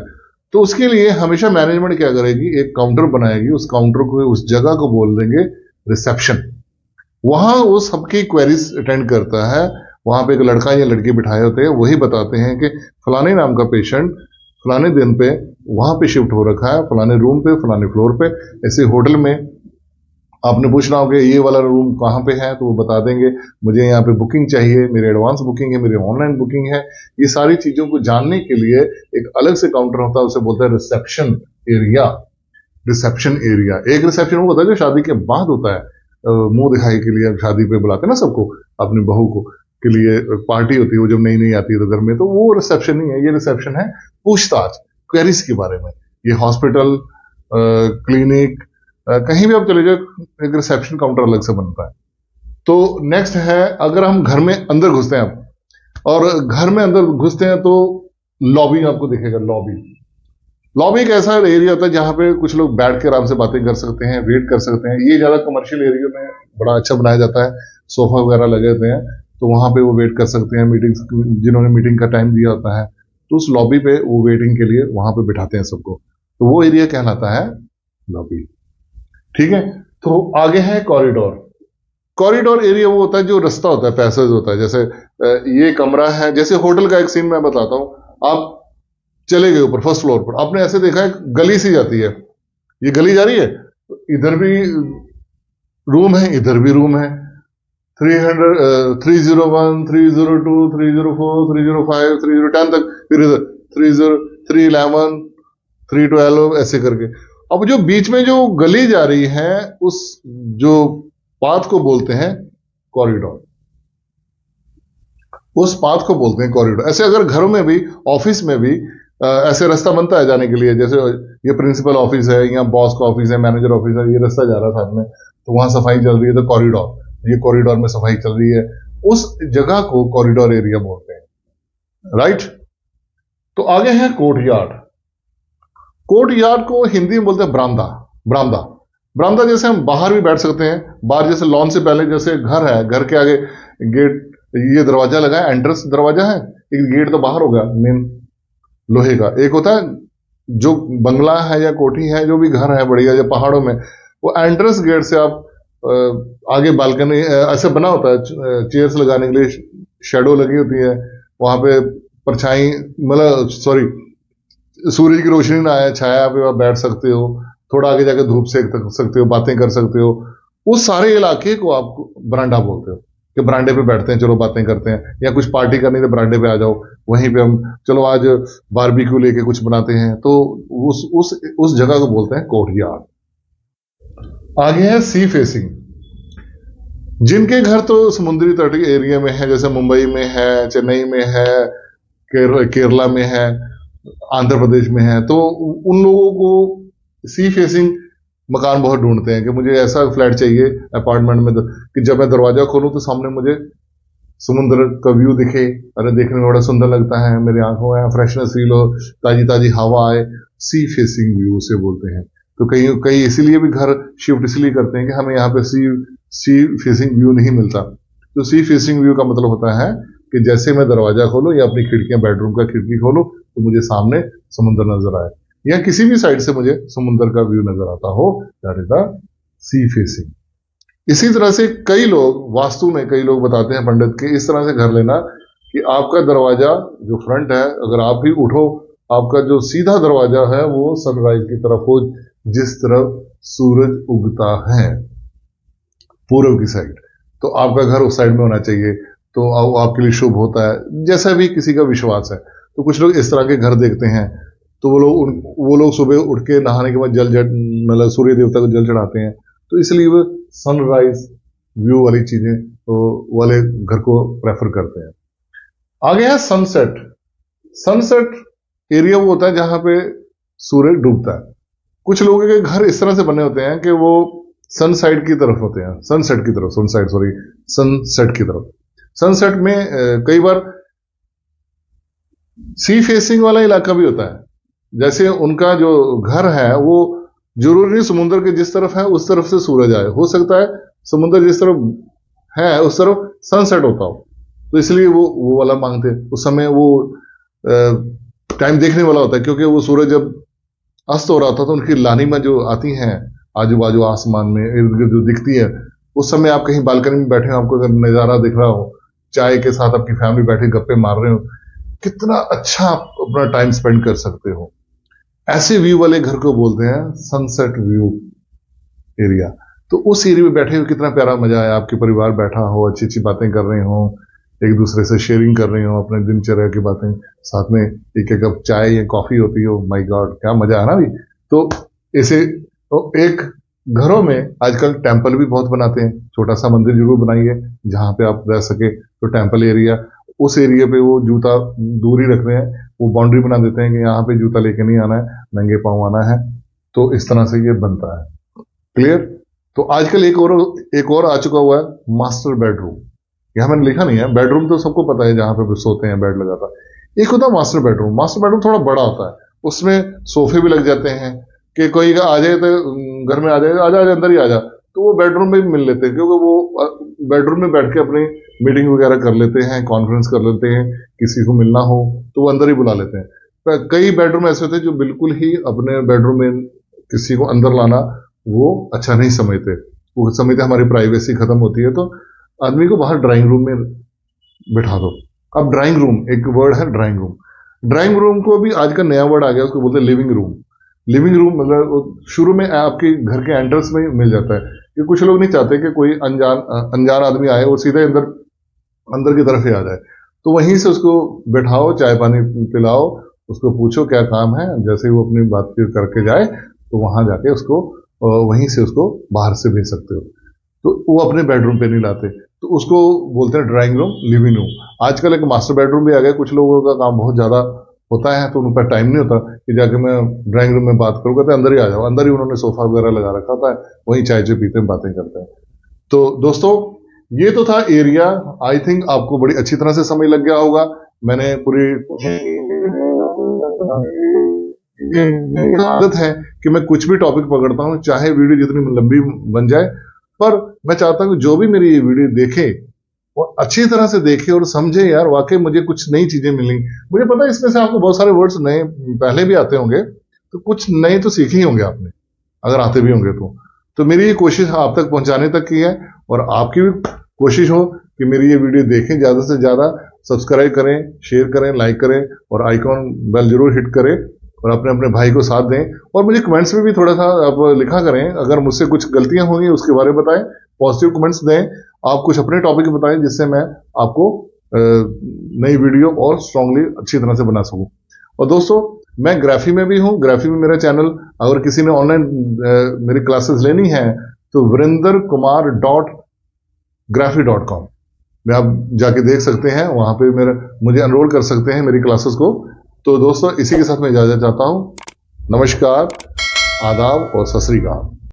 तो उसके लिए हमेशा मैनेजमेंट क्या करेगी, एक काउंटर बनाएगी, उस काउंटर को, उस जगह को बोल देंगे रिसेप्शन। वहां वो सबकी क्वेरीज अटेंड करता है। वहां पे एक लड़का या लड़की बिठाए होते हैं, वही बताते हैं कि फलाने नाम का पेशेंट फलाने दिन पे वहां पे शिफ्ट हो रखा है, फलाने रूम पे, फलाने फ्लोर पे। ऐसे होटल में आपने पूछना होगा ये वाला रूम कहाँ पे है, तो वो बता देंगे मुझे यहाँ पे बुकिंग चाहिए, मेरी एडवांस बुकिंग है, मेरी ऑनलाइन बुकिंग है। ये सारी चीजों को जानने के लिए एक अलग से काउंटर होता है, उसे बोलते हैं रिसेप्शन एरिया। रिसेप्शन एरिया, एक रिसेप्शन वो होता है जो शादी के बाद होता है, मुंह दिखाई के लिए शादी पे बुलाते हैं ना सबको, अपनी बहू को के लिए पार्टी होती है वो जब नई नई आती है तो घर में, तो वो रिसेप्शन नहीं है। ये रिसेप्शन है पूछताछ, क्वेरीज के बारे में। ये हॉस्पिटल, क्लिनिक, कहीं भी आप चले जाओ, एक रिसेप्शन काउंटर अलग से बनता है। तो नेक्स्ट है, अगर हम घर में अंदर घुसते हैं आप, और घर में अंदर घुसते हैं तो लॉबी आपको दिखेगा। लॉबी एक ऐसा एरिया होता है जहां पे कुछ लोग बैठ के आराम से बातें कर सकते हैं, वेट कर सकते हैं। ये ज्यादा कमर्शियल एरिया में बड़ा अच्छा बनाया जाता है, सोफा वगैरह लगे होते हैं, तो वहां पे वो वेट कर सकते हैं। मीटिंग, जिन्होंने मीटिंग का टाइम दिया होता है, तो उस लॉबी पे वो वेटिंग के लिए वहां पे बिठाते हैं सबको, तो वो एरिया कहलाता है लॉबी। ठीक है, तो आगे है कॉरिडोर। कॉरिडोर एरिया वो होता है जो रास्ता होता है, पैसेज होता है। जैसे ये कमरा है, जैसे होटल का एक सीन मैं बताता हूं। आप चले गए ऊपर फर्स्ट फ्लोर पर, आपने ऐसे देखा है गली सी जाती है, ये गली जा रही है, इधर भी रूम है, इधर भी रूम है, 301, 302, 304, 305, 310 तक, फिर इधर 30, 311, 312 ऐसे करके। अब जो बीच में जो गली जा रही है, उस जो पाथ को बोलते हैं कॉरिडोर, उस पाथ को बोलते हैं कॉरिडोर। ऐसे अगर घरों में भी, ऑफिस में भी ऐसे रास्ता बनता है जाने के लिए, जैसे ये प्रिंसिपल ऑफिस है या बॉस का ऑफिस है, मैनेजर ऑफिस है, ये रास्ता जा रहा है साथ में, तो वहां सफाई चल रही है, तो कॉरिडोर, ये कॉरिडोर में सफाई चल रही है, उस जगह को कॉरिडोर एरिया बोलते हैं, राइट। तो आगे है कोर्टयार्ड। कोर्टयार्ड को हिंदी में बोलते हैं बरामदा। बरामदा, बरामदा जैसे हम बाहर भी बैठ सकते हैं, बाहर जैसे लॉन से पहले जैसे घर है, घर के आगे गेट, ये दरवाजा लगा है, एंट्रेंस दरवाजा है, एक गेट तो बाहर होगा मेन लोहे का, एक होता है जो बंगला है या कोठी है, जो भी घर है बढ़िया या पहाड़ों में, वो एंट्रेंस गेट से आप आगे बालकनी ऐसे बना होता है, चेयर्स लगाने के लिए शेडो लगी होती है, वहां पे परछाई, मतलब सॉरी, सूरज की रोशनी ना आए, छाया पे आप बैठ सकते हो, थोड़ा आगे जाके धूप सेक सकते हो, बातें कर सकते हो। उस सारे इलाके को आप बरांडा बोलते हो, कि बरांडे पे बैठते हैं, चलो बातें करते हैं, या कुछ पार्टी करनी तो बरांडे पे आ जाओ, वहीं पे हम चलो आज बारबेक्यू लेके कुछ बनाते हैं, तो उस जगह को बोलते हैं कोर्टयार्ड। आगे है सी फेसिंग। जिनके घर तो समुद्री तट एरिया में है, जैसे मुंबई में है, चेन्नई में है, केरला में है, आंध्र प्रदेश में है, तो उन लोगों को सी फेसिंग मकान बहुत ढूंढते हैं कि मुझे ऐसा फ्लैट चाहिए अपार्टमेंट में कि जब मैं दरवाजा खोलूं तो सामने मुझे समुद्र का व्यू दिखे, अरे देखने में बड़ा सुंदर लगता है, मेरी आंखों में फ्रेशनेस फील हो, ताजी ताजी हवा आए, सी फेसिंग व्यू से बोलते हैं। तो कई कई इसीलिए भी घर शिफ्ट इसलिए करते हैं कि हमें यहाँ पे सी फेसिंग व्यू नहीं मिलता। तो सी फेसिंग व्यू का मतलब होता है कि जैसे मैं दरवाजा खोलूं या अपनी खिड़कियां, बेडरूम का खिड़की खोलूं, तो मुझे सामने समुद्र नजर आए, या किसी भी साइड से मुझे समुद्र का व्यू नजर आता हो, that is the sea facing. इसी तरह से कई लोग वास्तु में, कई लोग बताते हैं पंडित के, इस तरह से घर लेना कि आपका दरवाजा जो फ्रंट है, अगर आप ही उठो, आपका जो सीधा दरवाजा है वो सनराइज की तरफ हो, जिस तरफ सूरज उगता है पूर्व की साइड, तो आपका घर उस साइड में होना चाहिए, तो आपके लिए शुभ होता है, जैसा भी किसी का विश्वास है। तो कुछ लोग इस तरह के घर देखते हैं, तो वो लोग सुबह उठ के नहाने के बाद मतलब सूर्य देवता को जल चढ़ाते हैं, तो इसलिए वो सनराइज व्यू वाली चीजें तो वाले घर को प्रेफर करते हैं। आगे है सनसेट। सनसेट एरिया वो होता है जहां पे सूरज डूबता है। कुछ लोगों के घर इस तरह से बने होते हैं कि वो सनसाइड की तरफ होते हैं, सनसेट की तरफ, सनसेट की तरफ। सनसेट में कई बार सी फेसिंग वाला इलाका भी होता है, जैसे उनका जो घर है वो जरूरी नहीं समुद्र के जिस तरफ है उस तरफ से सूरज आए, हो सकता है समुद्र जिस तरफ है उस तरफ सनसेट होता हो, तो इसलिए वो वाला मांगते हैं। उस समय वो टाइम देखने वाला होता है, क्योंकि वो सूरज जब अस्त हो रहा था तो उनकी लालिमा जो आती हैं आजू बाजू आसमान में इर्द गिर्द जो दिखती है, उस समय आप कहीं बालकनी में बैठे हो, आपको अगर नजारा दिख रहा हो, चाय के साथ आपकी फैमिली बैठे गप्पे मार रहे हो, कितना अच्छा आप अपना टाइम स्पेंड कर सकते हो। ऐसे व्यू वाले घर को बोलते हैं सनसेट व्यू एरिया। तो उस एरिया में बैठे हुए कितना प्यारा मजा आया, आपके परिवार बैठा हो, अच्छी अच्छी बातें कर रहे हो, एक दूसरे से शेयरिंग कर रहे हो अपने दिनचर्या की बातें, साथ में एक एक कप चाय या कॉफी होती हो, माय गॉड क्या मजा है ना भी। तो इसे तो एक घरों में आजकल टेम्पल भी बहुत बनाते हैं, छोटा सा मंदिर जरूर बनाइए जहां पे आप रह सके, तो टेम्पल एरिया, उस एरिया पे वो जूता दूर ही रख रहे हैं, वो बाउंड्री बना देते हैं कि यहाँ पे जूता लेके नहीं आना है, नंगे पांव आना है, तो इस तरह से ये बनता है। क्लियर। तो आजकल एक और आ चुका हुआ है, मास्टर बेडरूम। यहां मैंने लिखा नहीं है, बेडरूम तो सबको पता है जहां पे सोते हैं बेड लगाता है, एक होता है मास्टर बेडरूम। मास्टर बेडरूम थोड़ा बड़ा होता है, उसमें सोफे भी लग जाते हैं कि कोई आ जाए तो घर में आ जाए, आजा अंदर ही आ जा, तो वो बेडरूम में भी मिल लेते हैं, क्योंकि वो बेडरूम में बैठ के अपनी मीटिंग वगैरह कर लेते हैं, कॉन्फ्रेंस कर लेते हैं, किसी को मिलना हो तो वो अंदर ही बुला लेते हैं। कई बेडरूम ऐसे होते हैं जो बिल्कुल ही अपने बेडरूम में किसी को अंदर लाना वो अच्छा नहीं समझते, उस समय तक हमारी प्राइवेसी खत्म होती है, तो आदमी को बाहर ड्राइंग रूम में बिठा दो। अब ड्राइंग रूम, एक वर्ड है ड्राइंग रूम। ड्राइंग रूम को भी आज का नया वर्ड आ गया, उसको बोलते हैं लिविंग रूम। लिविंग रूम मतलब शुरू में आपके घर के एंट्रेंस में मिल जाता है, कि कुछ लोग नहीं चाहते कि कोई अनजान आदमी आए वो सीधे अंदर की तरफ ही आ जाए। तो वहीं से उसको बैठाओ, चाय पानी पिलाओ, उसको पूछो क्या काम है, जैसे ही वो अपनी बात करके जाए तो वहां जाके उसको वहीं से उसको बाहर से भेज सकते हो। तो वो अपने बेडरूम पे नहीं लाते, तो उसको बोलते हैं ड्राइंग रूम, लिविंग रूम। आजकल एक मास्टर बेडरूम भी आ गया। कुछ लोगों का काम बहुत ज्यादा होता है तो उन पर टाइम नहीं होता कि जाके मैं ड्राइंग रूम में बात करूँ, कहते अंदर ही आ जाओ। अंदर ही उन्होंने सोफा वगैरह लगा रखा था, वहीं चाय चाय पीते हैं, बातें करते हैं। तो दोस्तों ये तो था एरिया। आई थिंक आपको बड़ी अच्छी तरह से समझ लग गया होगा। मैंने पूरी आदत है कि मैं कुछ भी टॉपिक पकड़ता हूं, चाहे वीडियो जितनी लंबी बन जाए, पर मैं चाहता हूं कि जो भी मेरी ये वीडियो देखे वो अच्छी तरह से देखे और समझे, यार वाकई मुझे कुछ नई चीजें मिली। मुझे पता है इसमें से आपको बहुत सारे वर्ड्स नए पहले भी आते होंगे, तो कुछ नए तो सीखे ही होंगे आपने, अगर आते भी होंगे तो मेरी ये कोशिश आप तक पहुंचाने तक की है, और आपकी भी कोशिश हो कि मेरी ये वीडियो देखें, ज्यादा से ज्यादा सब्सक्राइब करें, शेयर करें, लाइक करें, और आइकॉन बेल जरूर हिट करें, और अपने अपने भाई को साथ दें। और मुझे कमेंट्स में भी थोड़ा सा आप लिखा करें, अगर मुझसे कुछ गलतियां होंगी उसके बारे में बताएं, पॉजिटिव कमेंट्स दें। आप कुछ अपने टॉपिक बताएं जिससे मैं आपको नई वीडियो और स्ट्रांगली अच्छी तरह से बना सकूं। और दोस्तों मैं ग्राफी में भी हूं, ग्राफी में मेरा चैनल, अगर किसी ने ऑनलाइन मेरी क्लासेस लेनी है तो VarinderKumar.graphy.com में आप जाके देख सकते हैं, वहां पे मुझे एनरोल कर सकते हैं मेरी क्लासेस को। तो दोस्तों इसी के साथ मैं इजाजत चाहता हूं। नमस्कार, आदाब और सत श्री अकाल।